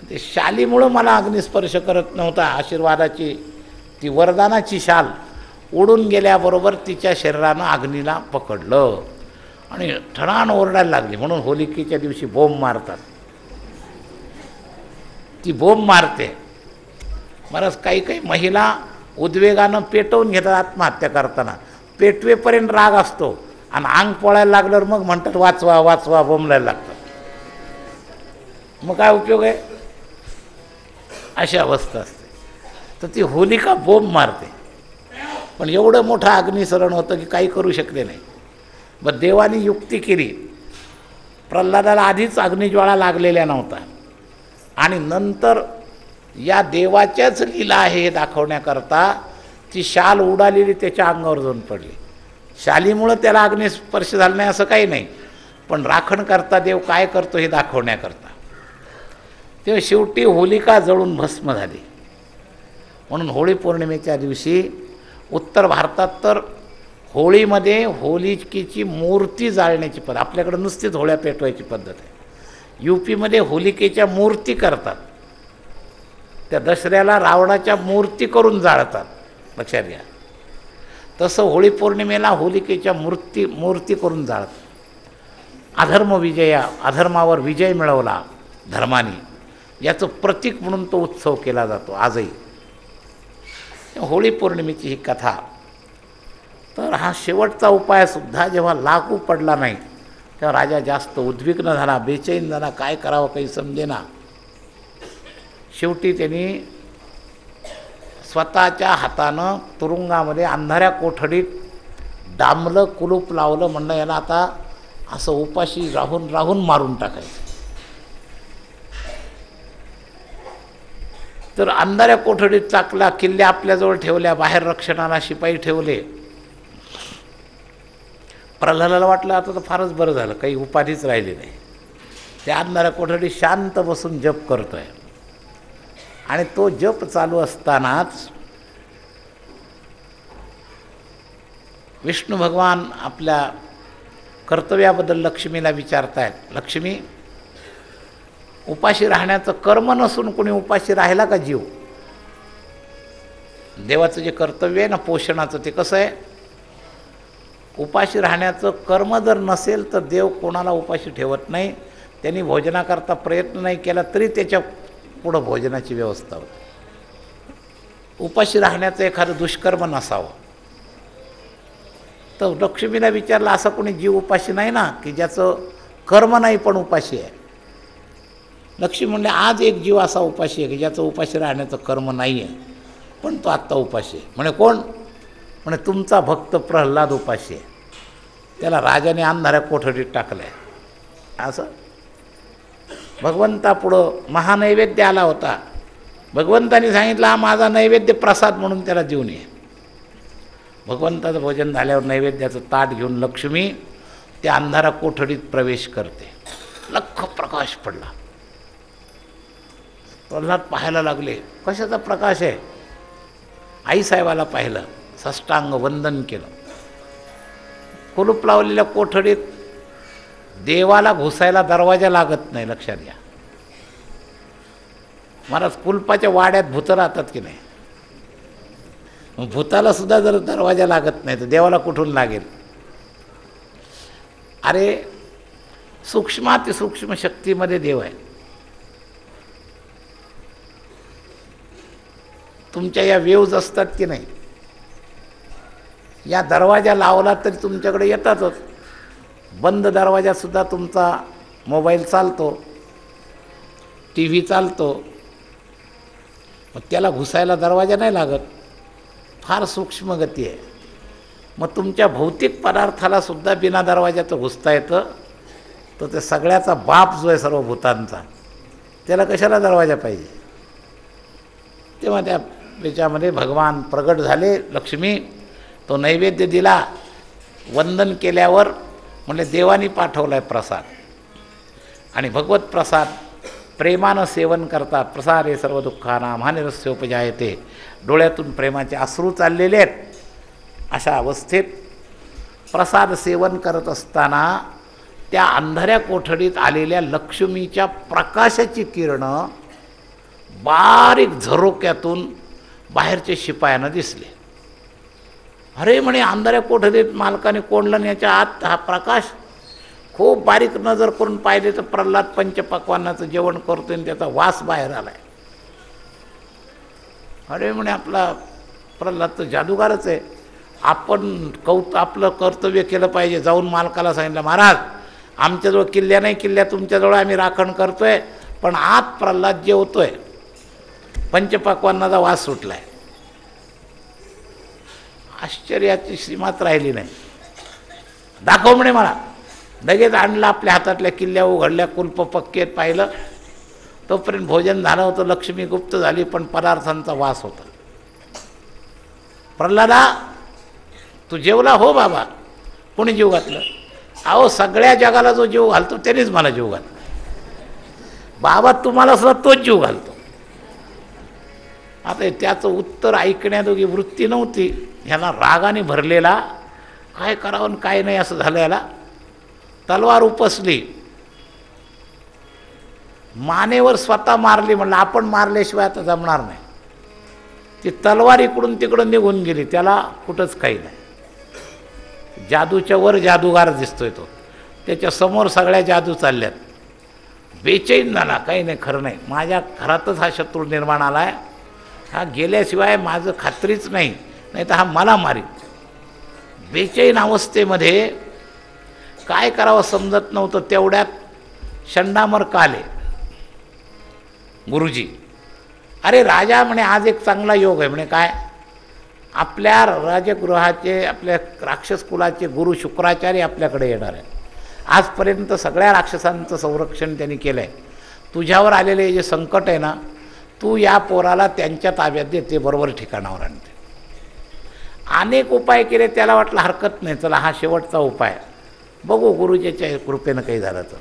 ते शालीमुळं मला अग्निस्पर्श करत नव्हता, आशीर्वादाची ती वरदानाची शाल उडून गेल्याबरोबर तिच्या शरीरानं अग्नीला पकडलं आणि ठणाण ओरडायला लागली. म्हणून होलिकेच्या दिवशी बोंब मारतात. ती बोंब मारते. बरंच काही महिला उद्वेगानं पेटवून घेतात आत्महत्या करताना. पेटवेपर्यंत राग असतो आणि अंग पळायला लागल्यावर मग म्हणतात वाचवा वाचवा, बोंबलायला लागतात. मग काय उपयोग आहे. अशी अवस्था असते. तर ती होलिका बोंब मारते. पण एवढं मोठं अग्निसरण होतं की काही करू शकले नाही. मग देवाने युक्ती केली प्रल्हादाला आधीच अग्निज्वाळा लागलेल्या नव्हता आणि नंतर या देवाच्याच लीला आहे हे दाखवण्याकरता ती शाल उडालेली त्याच्या अंगावर जाऊन पडली. शालीमुळं त्याला अग्निस्पर्श झाला नाही असं काही नाही, पण राखण करता देव काय करतो हे दाखवण्याकरता. तेव्हा शेवटी होलिका जळून भस्म झाली. म्हणून होळी पौर्णिमेच्या दिवशी उत्तर भारतात तर होळीमध्ये होलिकेची मूर्ती जाळण्याची पद्धत, आपल्याकडे नुसतीच होळ्या पेटवायची पद्धत आहे. UPमध्ये होलिकेच्या मूर्ती करतात, त्या दसऱ्याला रावणाच्या मूर्ती करून जाळतात, लक्षात घ्या. तसं होळी पौर्णिमेला होलिकेच्या मूर्ती करून जाळतात. अधर्मावर विजय मिळवला धर्माने, याचं प्रतीक म्हणून तो उत्सव केला जातो आजही. होळी पौर्णिमेची ही कथा. तर हा शेवटचा उपायसुद्धा जेव्हा लागू पडला नाही तेव्हा राजा जास्त उद्विग्न झाला, बेचैन झाला, काय करावं काही समजेना. शेवटी त्यांनी स्वतःच्या हातानं तुरुंगामध्ये अंधाऱ्या कोठडीत डांबलं, कुलूप लावलं. म्हणणं याला आता असं उपाशी राहून राहून मारून टाकायचं. तर अंधाऱ्या कोठडीत टाकला, किल्ले आपल्याजवळ ठेवल्या, बाहेर रक्षणाला शिपाई ठेवले. प्रल्हादाला वाटलं आता तर फारच बरं झालं, काही उपाधीच राहिली नाही. त्या अंधाऱ्या कोठडीत शांत बसून जप करतोय आणि तो जप चालू असतानाच विष्णू भगवान आपल्या कर्तव्याबद्दल लक्ष्मीला विचारतायत, लक्ष्मी, उपाशी राहण्याचं कर्म नसून कोणी उपाशी राहिला का जीव? देवाचं जे कर्तव्य आहे ना पोषणाचं, ते कसं आहे, उपाशी राहण्याचं कर्म जर नसेल तर देव कोणाला उपाशी ठेवत नाही. त्यांनी भोजनाकरता प्रयत्न नाही केला तरी त्याच्या पुढं भोजनाची व्यवस्था होते. उपाशी राहण्याचं एखादं दुष्कर्म नसावं. तर लक्ष्मीला विचारलं, असा कोणी जीव उपाशी नाही ना की ज्याचं कर्म नाही पण उपाशी आहे? लक्ष्मी म्हणले, आज एक जीव असा उपाशी आहे की ज्याचं उपाशी राहण्याचं कर्म नाही आहे पण तो आत्ता उपाशी आहे. म्हणे कोण? म्हणे तुमचा भक्त प्रल्हाद उपाशी आहे, त्याला राजाने अंधाऱ्या कोठडीत टाकलं आहे. असं भगवंतापुढं महानैवेद्य आला होता. भगवंताने सांगितलं, हा माझा नैवेद्य प्रसाद म्हणून त्याला देऊन ये. भगवंताचं भोजन झाल्यावर नैवेद्याचं ताट घेऊन लक्ष्मी त्या अंधाऱ्या कोठडीत प्रवेश करते. लख्ख प्रकाश पडला. प्रल्हाद पाहायला लागले, कशाचा प्रकाश आहे? आईसाहेबाला पाहिलं, साष्टांग वंदन केलं. कुलूप लावलेल्या कोठडीत देवाला घुसायला दरवाजा लागत नाही, लक्षात घ्या. महाराज, कुलपाच्या वाड्यात भूतं राहतात की नाही? मग भूताला सुद्धा जर दरवाजा लागत नाही तर देवाला कुठून लागेल? अरे सूक्ष्मातिसूक्ष्म शक्तीमध्ये देव आहे. तुमच्या या वेव्ज असतात की नाही, या दरवाजा लावला तरी तुमच्याकडे येतातच. बंद दरवाजासुद्धा तुमचा मोबाईल चालतो, TV चालतो, मग त्याला घुसायला दरवाजा नाही लागत. फार सूक्ष्म गती आहे. मग तुमच्या भौतिक पदार्थाला सुद्धा बिना दरवाजाचं घुसता येतं. तर ते सगळ्याचा बाप जो आहे सर्व भूतांचा, त्याला कशाला दरवाजा पाहिजे? तेव्हा त्या याच्यामध्ये भगवान प्रगट झाले. लक्ष्मी तो नैवेद्य दिला. वंदन केल्यावर म्हणजे देवानी पाठवला आहे प्रसाद, आणि भगवत प्रसाद प्रेमानं सेवन करतात. प्रसारे सर्व दुःखानां हानिरस्योपजायते. डोळ्यातून प्रेमाचे अश्रू चाललेले आहेत. अशा अवस्थेत प्रसाद सेवन करत असताना त्या अंधाऱ्या कोठडीत आलेल्या लक्ष्मीच्या प्रकाशाची किरणं बारीक झरोक्यातून बाहेरच्या शिपायांना दिसले. अरे म्हणे, अंधाऱ्या कोठडीत मालकाने कोंडलं, याच्या आत हा प्रकाश. खूप बारीक नजर करून पाहिले तर प्रल्हाद पंचपक्वान्नाचं जेवण करतोय आणि त्याचा वास बाहेर आलाय. अरे म्हणे, आपला प्रल्हाद तर जादूगारच आहे. आपण आपलं कर्तव्य केलं पाहिजे. जाऊन मालकाला सांगितलं, महाराज आमच्याजवळ किल्ल्या नाही, किल्ल्या तुमच्याजवळ आम्ही राखण करतोय, पण आत प्रल्हाद जेवतोय, पंचपक्वान्नाचा वास सुटलाय. आश्चर्याची सीमाच राहिली नाही. दाखव म्हणे मला. लगेच आणलं, आपल्या हातातल्या किल्ल्या उघडल्या, कुलप पक्केत पाहिलं. तोपर्यंत भोजन झालं होतं, लक्ष्मी गुप्त झाली, पण पदार्थांचा वास होता. प्रल्हादा, तू जेवला? हो बाबा. कोणी जीव घातलं? अहो, सगळ्या जगाला जो जीव घालतो त्यानेच मला जीव घालतो. बाबा, तुम्हाला सुद्धा तोच जीव घालतो. आता त्याचं उत्तर ऐकण्याजोगी वृत्ती नव्हती. ह्याला रागाने भरलेला, काय करावं काय नाही असं झालं. याला तलवार उपसली, मानेवर स्वतः मारली. म्हणलं आपण मारल्याशिवाय आता जमणार नाही. ती तलवार इकडून तिकडून निघून गेली. त्याला कुठंच काही नाही. जादूच्या वर जादूगार दिसतोय तो. त्याच्या समोर सगळ्या जादू चालल्यात. बेचैन झाला, काही नाही, खरं नाही, माझ्या घरातच हा शत्रू निर्माण आला आहे. हा गेल्याशिवाय माझं खात्रीच नाही, नाही तर हा मला मारील. बेचैन अवस्थेमध्ये काय करावं समजत नव्हतं. तेवढ्यात शंडामर्क आले. गुरुजी, अरे राजा, म्हणे आज एक चांगला योग आहे. म्हणे काय? आपल्या राजगृहाचे, आपल्या राक्षस कुलाचे गुरु शुक्राचार्य आपल्याकडे येणार आहे. आजपर्यंत सगळ्या राक्षसांचं संरक्षण त्यांनी केलं आहे. तुझ्यावर आलेले जे संकट आहे ना, तू या पोराला त्यांच्या ताब्यात दे, ते बरोबर ठिकाणावर आणते. अनेक उपाय केले, त्याला वाटलं हरकत नाही, चला हा शेवटचा उपाय बघू, गुरुजीच्या कृपेनं काही झालं तर.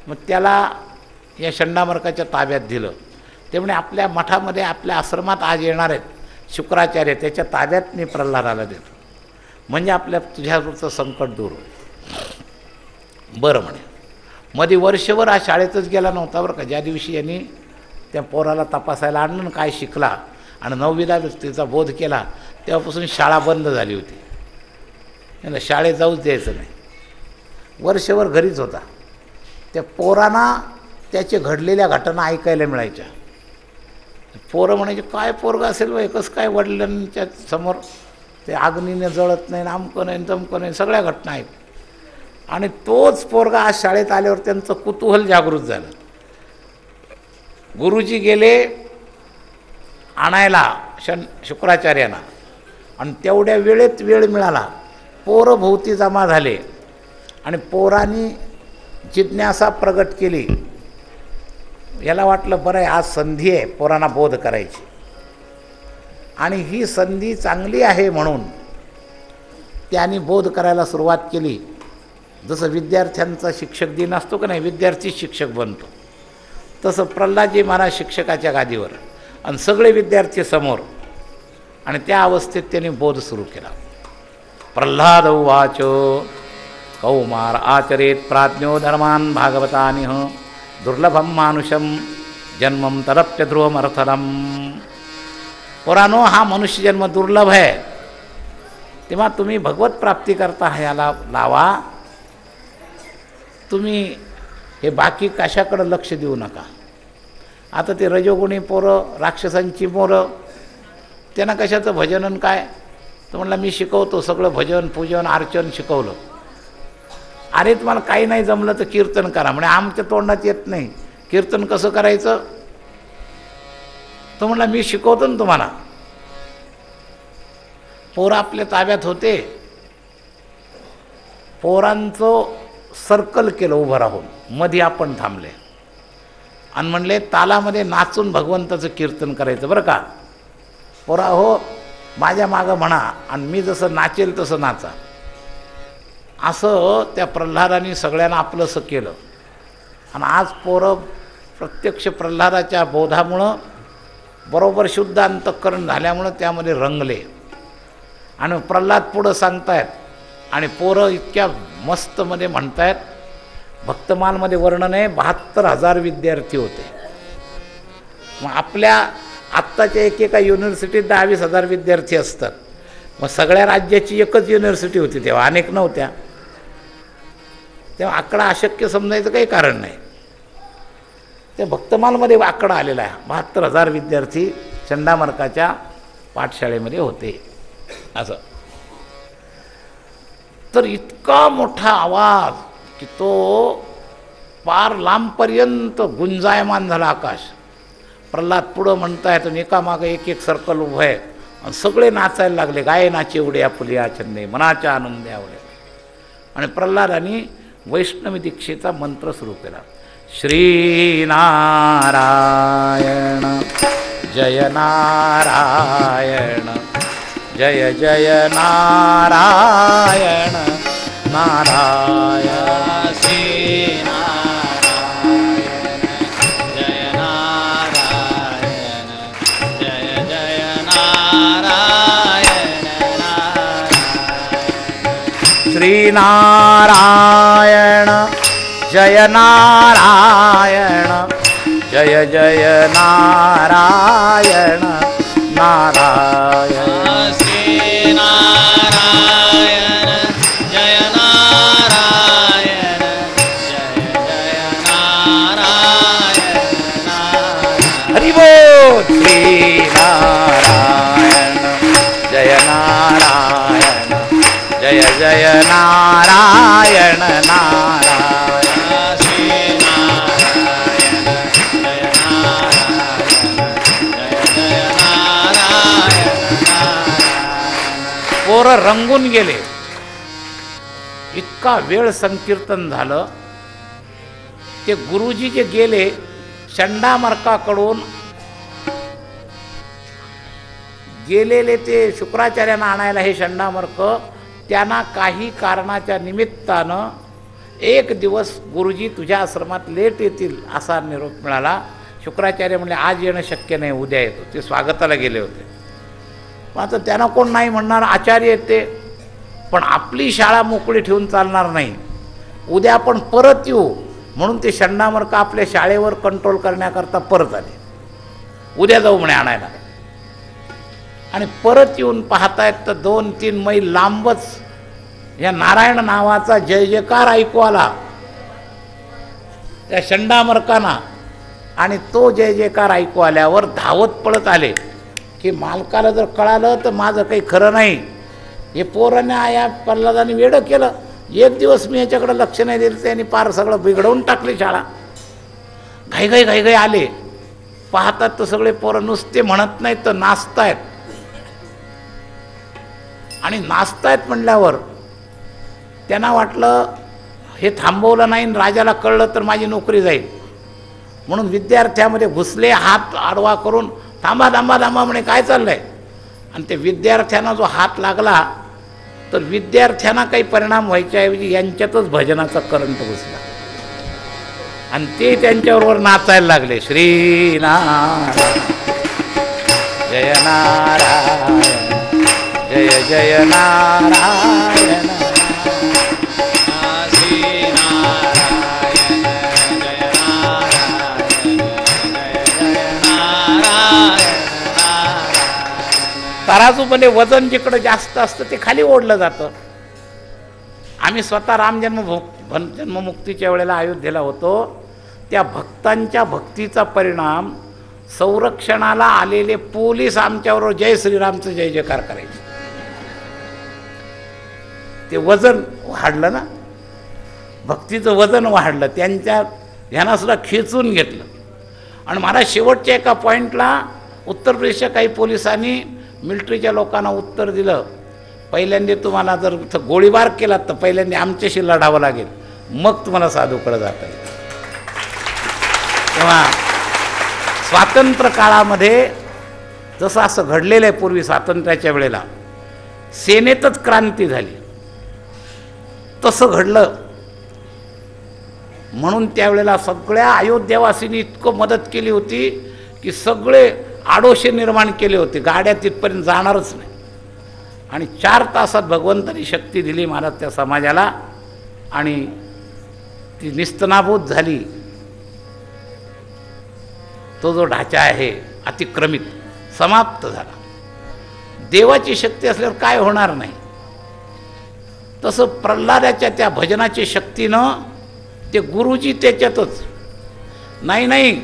मग त्याला या शंडामर्काच्या ताब्यात दिलं. ते म्हणे आपल्या मठामध्ये, आपल्या आश्रमात आज येणार आहेत शुक्राचार्य, त्याच्या ताब्यात मी प्रल्हादाला देतो, म्हणजे आपल्या तुझ्यावरचं संकट दूर होईल. बरं म्हणे. मध्ये वर्षभर हा शाळेतच गेला नव्हता बरं का. ज्या दिवशी यांनी त्या पोराला तपासायला आणलं, काय शिकला आणि 9वीला तिचा बोध केला, तेव्हापासून शाळा बंद झाली होती. त्याला शाळेत जाऊच द्यायचं नाही. वर्षभर घरीच होता. त्या पोरांना त्याचे घडलेल्या घटना ऐकायला मिळायच्या. पोरं म्हणायचे, काय पोरगा असेल वय, कसं काय वडिलांच्या समोर ते अग्नीने जळत नाही, आमकं नाही, तमकं नाही, सगळ्या घटना आहेत. आणि तोच पोरगा आज शाळेत आल्यावर त्यांचं कुतूहल जागृत झालं. गुरुजी गेले आणायला शुक्राचार्यांना, आणि तेवढ्या वेळेत वेळ मिळाला. पोरं भोवती जमा झाले आणि पोरांनी जिज्ञासा प्रगट केली. याला वाटलं बरं आहे, आज संधी आहे पोरांना बोध करायची, आणि ही संधी चांगली आहे म्हणून त्यांनी बोध करायला सुरुवात केली. जसं विद्यार्थ्यांचा शिक्षक दिन असतो का नाही, विद्यार्थी शिक्षक बनतो, तसं प्रल्हादजी महाराज शिक्षकाच्या गादीवर आणि सगळे विद्यार्थी समोर, आणि त्या अवस्थेत त्यांनी बोध सुरू केला. प्रल्हाद उवाच कौमार आचरेत प्राज्ञो धर्मान भागवतानिह दुर्लभम मानुषम जन्मम तरप्य ध्रुवमर्थनम. पोरानो, हा मनुष्य जन्म दुर्लभ आहे, तेव्हा तुम्ही भगवत प्राप्ती करता ह्याला लावा. तुम्ही हे बाकी कशाकडं लक्ष देऊ नका. आता ते रजोगुणी पोरं, राक्षसांची मोरं, त्यांना कशाचं भजन काय, तर म्हणलं मी शिकवतो सगळं, भजन पूजन अर्चन शिकवलं. अरे तुम्हाला काही नाही जमलं तर कीर्तन करा. म्हणजे आमच्या तोंडात येत नाही, कीर्तन कसं करायचं, तो म्हणला मी शिकवतो ना तुम्हाला. पोरं आपल्या ताब्यात होते. पोरांचं सर्कल केलं उभं राहून, मध्ये आपण थांबले आणि म्हणले तालामध्ये नाचून भगवंताचं कीर्तन करायचं बरं का. पोरा हो, माझ्या मागं म्हणा आणि मी जसं नाचेल तसं नाचा. असं त्या प्रल्हादाने सगळ्यांना आपलंसं केलं. आणि आज पोरं प्रत्यक्ष प्रल्हादाच्या बोधामुळं बरोबर शुद्ध अंतःकरण झाल्यामुळं त्यामध्ये रंगले. आणि प्रल्हाद पुढं सांगतायत आणि पोरं इतक्या मस्तमध्ये म्हणतायत. भक्तमालमध्ये वर्णन आहे 72,000 विद्यार्थी होते. मग आपल्या आत्ताच्या एकेका युनिव्हर्सिटीत 10-20,000 विद्यार्थी असतात. मग सगळ्या राज्याची एकच युनिव्हर्सिटी होती तेव्हा, अनेक नव्हत्या. तेव्हा आकडा अशक्य समजायचं काही कारण नाही. ते भक्तमालमध्ये आकडा आलेला आहे. 72,000 विद्यार्थी चंडामर्काच्या पाठशाळेमध्ये होते. असं तर इतका मोठा आवाज की तो पार लांबपर्यंत गुंजायमान झाला आकाश. प्रल्हाद पुढं म्हणतायत आणि एकामागं एक एक सर्कल उभं आहे आणि सगळे नाचायला लागले. गाय नाचे उड्या फुलिया छंदे मनाच्या आनंदे आवडे. आणि प्रल्हादांनी वैष्णवी दीक्षेचा मंत्र सुरू केला. श्रीनारायण जय नारायण जय जय नारायण नारायण श्रीनारायण जय नारायण जय जय नारायण श्रीनारायण जय नारायण जय जय नारायण नारायण श्रीनारायण जय नारायण जय जय नारायण हरि बोल. श्रीनारायण जय नारायण जय जय नारायण नारायण श्रीनारायण जय नारायण जय जय नारायण नारायण. पोरं रंगून गेले. इतका वेळ संकीर्तन झालं. ते गुरुजी जे गेले चंडामर्काकडून गेलेले ते शुक्राचार्यांना आणायला हे चंडामर्क, त्यांना काही कारणाच्या निमित्तानं एक दिवस गुरुजी तुझ्या आश्रमात लेट येतील असा निरोप मिळाला. शुक्राचार्य म्हणले आज येणं शक्य नाही, उद्या येतो. ते स्वागताला गेले होते. पण आता त्यांना कोण नाही म्हणणार, आचार्य येते. पण आपली शाळा मोकळी ठेवून चालणार नाही, उद्या आपण परत येऊ म्हणून ते चंडामर्क आपल्या शाळेवर कंट्रोल करण्याकरता परत आले. उद्या जाऊ म्हणे आणायला. आणि परत येऊन पाहतायत तर 2-3 मैल लांबच या नारायण नावाचा जय जयकार ऐकू आला त्या चंडामर्कांना. आणि तो जय जयकार ऐकू आल्यावर धावत पळत आले की मालकाला जर कळालं तर माझं काही खरं नाही. हे पोराने या प्रल्हादाने वेडं केलं. एक दिवस मी याच्याकडे लक्ष नाही दिलं, त्यांनी पार सगळं बिघडवून टाकली शाळा. घाई आले. पाहतात तर सगळे पोरं नुसते म्हणत नाहीत तर नाचतायत. आणि नाचतायत म्हणल्यावर त्यांना वाटलं हे थांबवलं नाही, राजाला कळलं तर माझी नोकरी जाईल. म्हणून विद्यार्थ्यामध्ये घुसले, हात आडवा करून थांबा थांबा थांबा म्हणे काय चाललंय. आणि ते विद्यार्थ्यांना जो हात लागला तर विद्यार्थ्यांना काही परिणाम व्हायच्याऐवजी यांच्यातच भजनाचा करंट घुसला आणि ते त्यांच्याबरोबर नाचायला लागले. श्रीनारायण जय नारायण जय जय नारायण श्रीनारायण जय नारायण जय जय नारायण. तराजूमध्ये वजन जिकडं जास्त असतं ते खाली ओढलं जातं. आम्ही स्वतः राम जन्ममुक्तीच्या वेळेला अयोध्येला होतो. त्या भक्तांच्या भक्तीचा परिणाम संरक्षणाला आलेले पोलीस आमच्याबरोबर जय श्रीरामचं जय जयकार करायचे. ते वजन वाढलं ना, भक्तीचं वजन वाढलं. त्यांच्या ह्यांना सुद्धा खेचून घेतलं. आणि मला शेवटच्या एका पॉईंटला उत्तर प्रदेशच्या काही पोलिसांनी मिलिटरीच्या लोकांना उत्तर दिलं, पहिल्यांदा तुम्हाला जर गोळीबार केला तर पहिल्यांदा आमच्याशी लढावं लागेल, मग तुम्हाला साधूकडे जाता येईल. तेव्हा स्वातंत्र्य काळामध्ये जसं असं घडलेलं आहे, पूर्वी स्वातंत्र्याच्या वेळेला सेनेतच क्रांती झाली तसं घडलं. म्हणून त्यावेळेला सगळ्या अयोध्यावासींनी इतकं मदत केली होती की सगळे आडोशे निर्माण केले होते, गाड्या तिथपर्यंत जाणारच नाही. आणि 4 तासात भगवंतानी शक्ती दिली महाराज त्या समाजाला आणि ती निस्तनाभूत झाली. तो जो ढाचा आहे अतिक्रमित समाप्त झाला. देवाची शक्ती असल्यावर काय होणार नाही. तसं प्रल्हादाच्या त्या भजनाची शक्तीनं ते गुरुजी त्याच्यातच नाही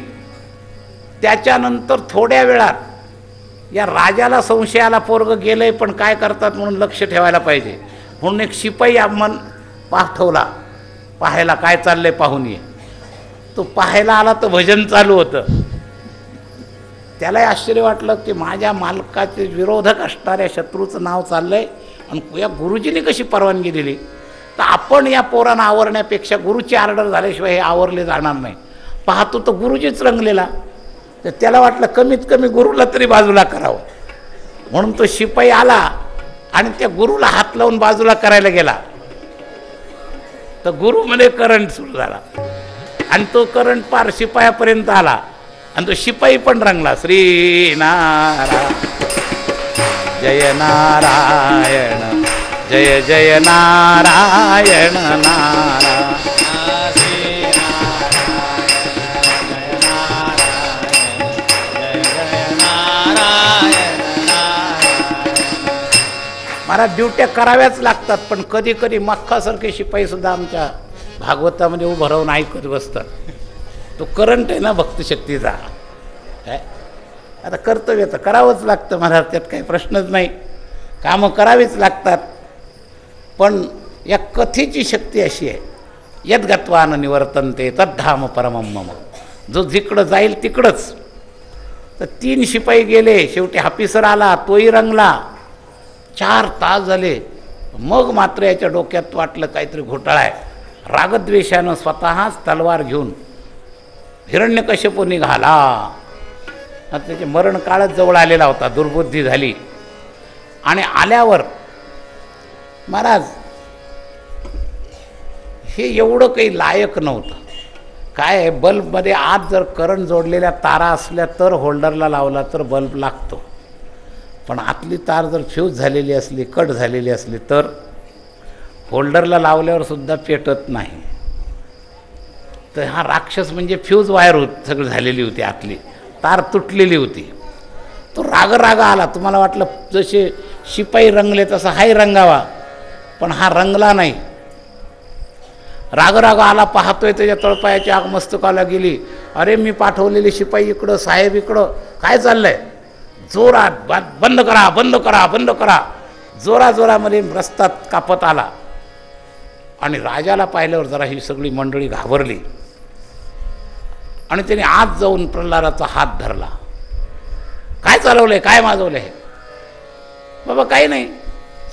त्याच्यानंतर थोड्या वेळात या राजाला संशयाला पोरग गेलंय पण काय करतात म्हणून लक्ष ठेवायला पाहिजे म्हणून एक शिपाई आम्हाला पाठवला पाहायला काय चाललंय पाहून ये. तो पाहायला आला तर भजन चालू होतं. त्यालाही आश्चर्य वाटलं की माझ्या मालकाचे विरोधक असणाऱ्या शत्रूचं नाव चाललंय आणि या गुरुजीने कशी परवानगी दिली. तर आपण या पोरांना आवरण्यापेक्षा गुरुची ऑर्डर झाल्याशिवाय हे आवरले जाणार नाही. पाहतो तर गुरुजीच रंगलेला, तर त्याला वाटलं कमीत कमी गुरुला तरी बाजूला करावं, म्हणून तो शिपाई आला आणि त्या गुरुला हात लावून बाजूला करायला गेला. तर गुरुमध्ये करंट सुरू झाला आणि तो करंट पार शिपायापर्यंत आला आणि तो शिपाई पण रंगला. श्री नारायण जय नारायण जय जय नारायण नारायण. मला ड्युट्या कराव्याच लागतात, पण कधी कधी मक्खासारखे शिपाईसुद्धा आमच्या भागवतामध्ये उभं राहून ऐकत बसतात. तो करंट आहे ना भक्तशक्तीचा. आता कर्तव्य तर करावंच लागतं, मला त्यात काही प्रश्नच नाही, कामं करावीच लागतात. पण या कथेची शक्ती अशी आहे, यद्गत्वान निवर्तन्ते तद्धाम परमं मम. जो जिकडं जाईल तिकडंच. तर 3 शिपाई गेले, शेवटी हाफिसर आला, तोही रंगला. 4 तास झाले. मग मात्र याच्या डोक्यात वाटलं काहीतरी घोटाळा आहे. रागद्वेषानं स्वतःच तलवार घेऊन हिरण्यकश्यपू निघाला. त्याचे मरण काळच जवळ आलेला होता, दुर्बुद्धी झाली. आणि आल्यावर महाराज हे एवढं काही लायक नव्हतं. काय आहे, बल्बमध्ये आत जर करंट जोडलेल्या तारा असल्या तर होल्डरला लावला तर बल्ब लागतो, पण आतली तार जर फ्यूज झालेली असली, कट झालेली असली तर होल्डरला लावल्यावर सुद्धा पेटत नाही. तर हा राक्षस म्हणजे फ्यूज वायर सगळी झालेली होती, आतली तार तुटलेली होती. तो राग आला. तुम्हाला वाटलं जसे शिपाई रंगले तसा हाही रंगावा, पण हा रंगला नाही. राग आला, पाहतोय त्याच्या तळपायाची आग मस्तकाला गेली. अरे मी पाठवलेले शिपाई इकडं, साहेब इकडं, काय चाललंय? जोरात बंद करा बंद करा बंद करा. जोरामध्ये रस्त्यात कापत आला. आणि राजाला पाहिल्यावर जरा ही सगळी मंडळी घाबरली आणि त्याने आत जाऊन प्रल्हादाचा हात धरला. काय चालवलंय, काय माजवलंय? बाबा काही नाही,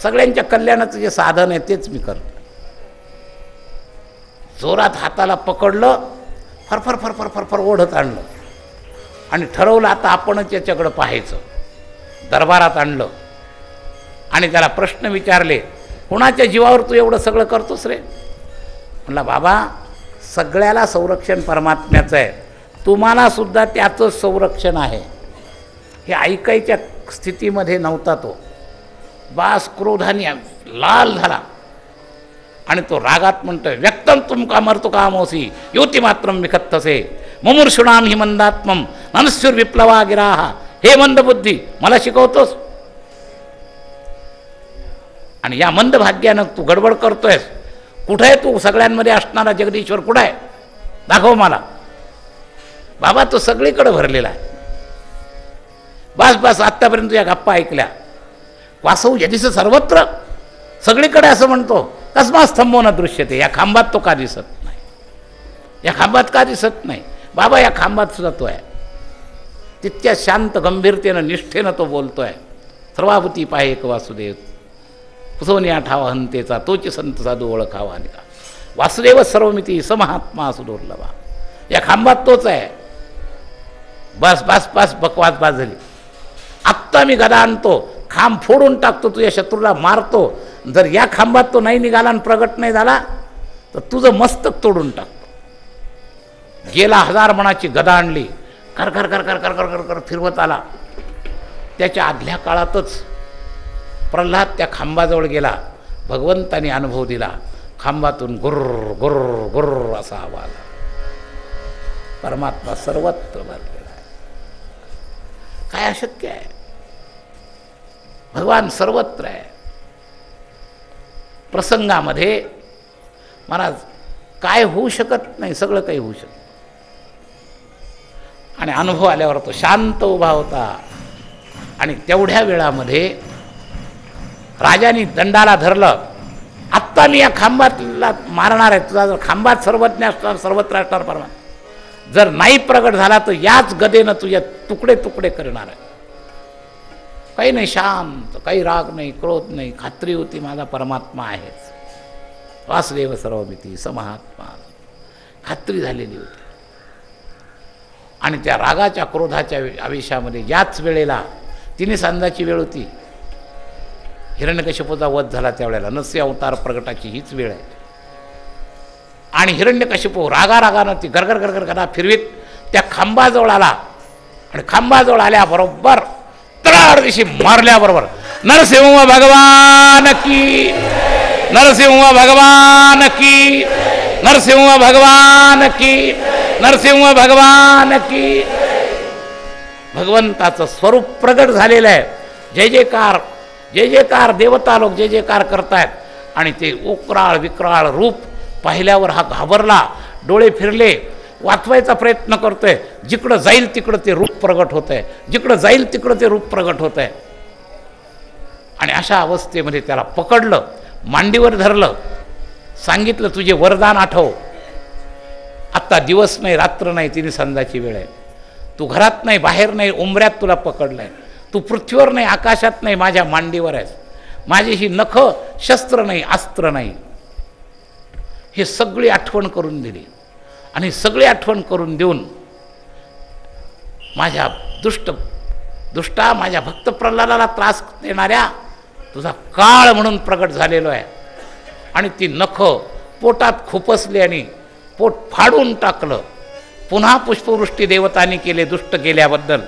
सगळ्यांच्या कल्याणाचं जे साधन आहे तेच मी करतो. जोरात हाताला पकडलं, फरफर फरफर फरफर ओढत आणलं आणि ठरवलं आता आपणच याच्याकडं पाहायचं. दरबारात आणलं आणि त्याला प्रश्न विचारले, कुणाच्या जीवावर तू एवढं सगळं करतोस रे? म्हणला बाबा सगळ्याला संरक्षण परमात्म्याचं आहे, तुम्हाला सुद्धा त्याचंच संरक्षण आहे. हे ऐकायच्या स्थितीमध्ये नव्हता तो. बास क्रोधाने लाल झाला आणि तो रागात म्हणतोय, व्यक्तम तुम कामर्तु कामोसी योती मात्रम विखत्तसे मुमूर्षुणाम हि मंदात्मम ननस्युर विप्लवा गिराहा. हे मंदबुद्धी, मला शिकवतोस? आणि या मंदभाग्यानं तू गडबड करतोयस. कुठं आहे तू सगळ्यांमध्ये असणारा जगदीश्वर? कुठं आहे? दाखव मला. बाबा तो सगळीकडे भरलेला आहे. बस आत्तापर्यंत या गप्पा ऐकल्या. वासव यदिस सर्वत्र, सगळीकडे असं म्हणतो. कस्मा स्तंभो न दृश्यते, या खांबात तो का दिसत नाही? या खांबात का दिसत नाही? बाबा या खांबात सुद्धा तो आहे. तितक्या शांत गंभीरतेनं निष्ठेनं तो बोलतोय. सर्वाभूती पाहे एक वासुदेव, पुसवणी आठावा हंतेचा, तोची संत साधू ओळखावा आणि का. वासुदेव सर्वमिती समहात्मा सुदुर्लभा. या खांबात तोच आहे. बस बस बस बकवास बास झाली. आत्ता मी गदा आणतो, खांब फोडून टाकतो, तुझ्या शत्रूला मारतो. जर या खांबात तो नाही निघाला आणि प्रगट नाही झाला तर तुझं मस्तक तोडून टाकतो. गेला 1000 मणाची गदा आणली, कर कर कर कर कर कर कर कर फिरवत आला. त्याच्या आदल्या काळातच प्रल्हाद त्या खांबाजवळ गेला. भगवंताने अनुभव दिला. खांबातून गुर्र गुर्र गुर्र असा आवाज. परमात्मा सर्वत्र भरलेला आहे. काय अशक्य आहे? भगवान सर्वत्र आहे. प्रसंगामध्ये महाराज काय होऊ शकत नाही, सगळं काही होऊ शकतं. आणि अनुभव आल्यावर तो शांत उभा होता. आणि तेवढ्या वेळामध्ये राजाने दंडाला धरलं. आत्ता मी या खांबातला मारणार आहे. तुझा जर खांबात सर्वज्ञ असणार, सर्वत्र असणार परमात्मा, जर नाही प्रगट झाला तर याच गदेनं तुझ्या तुकडे तुकडे करणार आहे. काही नाही, शांत, काही राग नाही, क्रोध नाही, खात्री होती माझा परमात्मा आहेच. वासुदेव सर्वमिती समहात्मा खात्री झालेली होती. आणि त्या रागाच्या क्रोधाच्या आवेशामध्ये याच वेळेला तिने सांजाची वेळ होती. हिरण्यकशिपूचा वध झाला त्यावेळेला नरसिंह अवतार प्रगटाची हीच वेळ आहे. आणि हिरण्यकशिपू रागारागानं ती गरगर गरगर गदा फिरवीत त्या खांबाजवळ आला. आणि खांबाजवळ आल्याबरोबर तळाड दिशी मारल्याबरोबर नरसिंह भगवान की, नरसिंह भगवान की, नरसिंह भगवान की, नरसिंह भगवान की. भगवंताचं स्वरूप प्रगट झालेलं आहे. जय जयकार जय जयकार देवता लोक जय जयकार करतायत. आणि ते ओक्राळ विक्राळ रूप पाहिल्यावर हा घाबरला, डोळे फिरले, वाचवायचा प्रयत्न करतोय. जिकडं जाईल तिकडं ते रूप प्रगट होत आहे, जिकडं जाईल तिकडं ते रूप प्रगट होत आहे. आणि अशा अवस्थेमध्ये त्याला पकडलं, मांडीवर धरलं, सांगितलं तुझे वरदान आठव. आत्ता दिवस नाही रात्र नाही, तिने संध्याची वेळ आहे. तू घरात नाही बाहेर नाही, उंबऱ्यात तुला पकडलंय. तू पृथ्वीवर नाही आकाशात नाही, माझ्या मांडीवर आहेस. माझी ही नख शस्त्र नाही अस्त्र नाही. हे सगळी आठवण करून दिली. आणि सगळी आठवण करून देऊन माझ्या दुष्टा माझ्या भक्त प्रल्हादाला त्रास देणाऱ्या तुझा काळ म्हणून प्रगट झालेलो आहे. आणि ती नख पोटात खुपसली आणि पोट फाडून टाकलं. पुन्हा पुष्पवृष्टी देवतांनी केले दुष्ट केल्याबद्दल.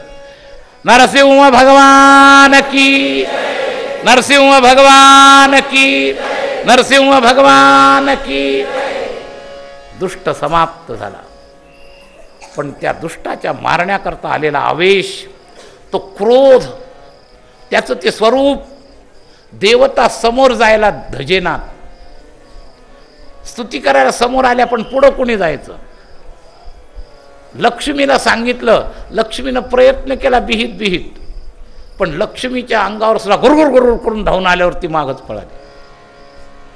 नरसिंह भगवान की, नरसिंह भगवान की, नरसिंह भगवान की. दुष्ट समाप्त झाला. पण त्या दुष्टाच्या मारण्याकरता आलेला आवेश, तो क्रोध, त्याचं ते स्वरूप देवता समोर जायला धजेनात. स्तुती करायला समोर आल्या पण पुढं कोणी जायचं. लक्ष्मीला सांगितलं, लक्ष्मीनं प्रयत्न केला बिहित बिहित, पण लक्ष्मीच्या अंगावर सुद्धा गुरगुर गुरगुर करून धावून आल्यावरती मागच पळाली.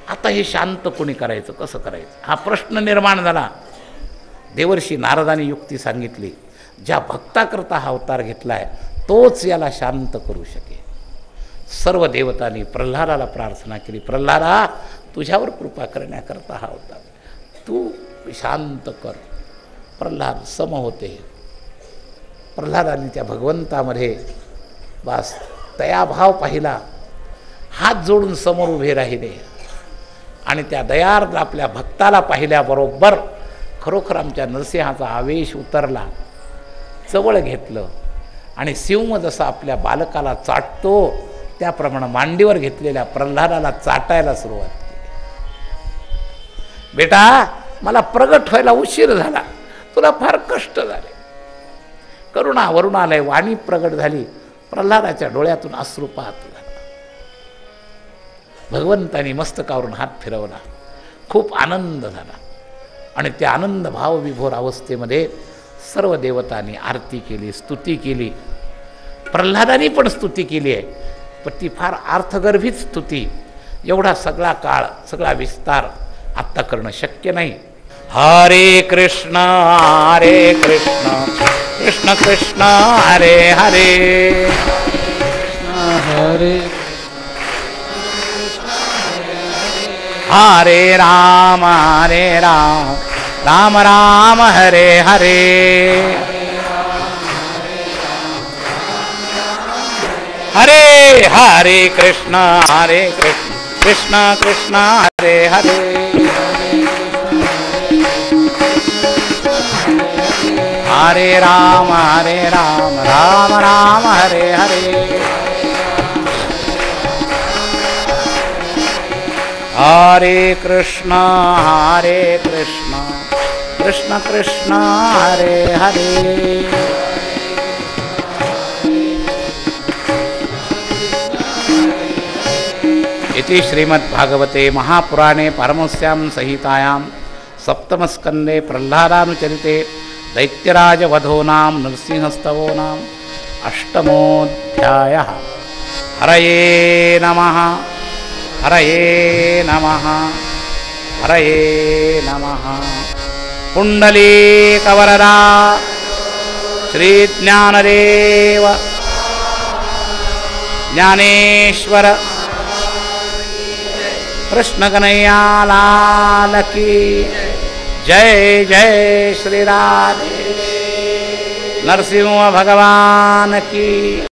आता हे शांत कोणी करायचं, कसं करायचं हा प्रश्न निर्माण झाला. देवर्षी नारदांनी युक्ती सांगितली, ज्या भक्ताकरता हा अवतार घेतला आहे तोच याला शांत करू शकेल. सर्व देवतांनी प्रल्हादाला प्रार्थना केली, प्रल्हादा तुझ्यावर कृपा करण्याकरता हा अवतार, तू शांत कर. प्रल्हाद सम होते. प्रल्हादांनी त्या भगवंतामध्ये बस दयाभाव पाहिला, हात जोडून समोर उभे राहिले. आणि त्या दयार्द आपल्या भक्ताला पाहिल्याबरोबर खरोखर आमच्या नरसिंहाचा आवेश उतरला. जवळ घेतलं आणि सिंह जसा आपल्या बालकाला चाटतो त्याप्रमाणे मांडीवर घेतलेल्या प्रल्हादाला चाटायला सुरुवात केली. बेटा मला प्रगट व्हायला उशीर झाला, तुला फार कष्ट झाले. करुणा वरुणालय वाणी प्रगट झाली. प्रल्हादाच्या डोळ्यातून अश्रुपात झाला. भगवंतानी मस्तकावरून हात फिरवला. खूप आनंद झाला. आणि त्या आनंद भावविभोर अवस्थेमध्ये सर्व देवतांनी आरती केली, स्तुती केली. प्रल्हादानी पण स्तुती केली आहे, पण ती फार अर्थगर्भित स्तुती. एवढा सगळा काळ, सगळा विस्तार आत्ता करणं शक्य नाही. हरे कृष्ण कृष्ण कृष्ण हरे हरे, हरे हरे राम राम राम हरे हरे. हरे हरे कृष्ण कृष्ण कृष्ण हरे हरे. हरे राम राम राम हरे हरे. हरे कृष्ण कृष्ण कृष्ण हरे हरे. इति श्रीमद्भागवते महापुराणे पारमहंस्यां संहितायां सप्तमस्कन्धे प्रह्लादानुचरिते दैत्यराजवधो नाम नरसिंहस्तवो नाम अष्टमोऽध्यायः. हरये नमः, हरये नमः, हरये नमः. पुण्डलीकवरदा श्रीज्ञानदेव ज्ञानेश्वर कृष्ण कन्हैया लाल की जय। जय श्री राधे। नरसिंह भगवान की।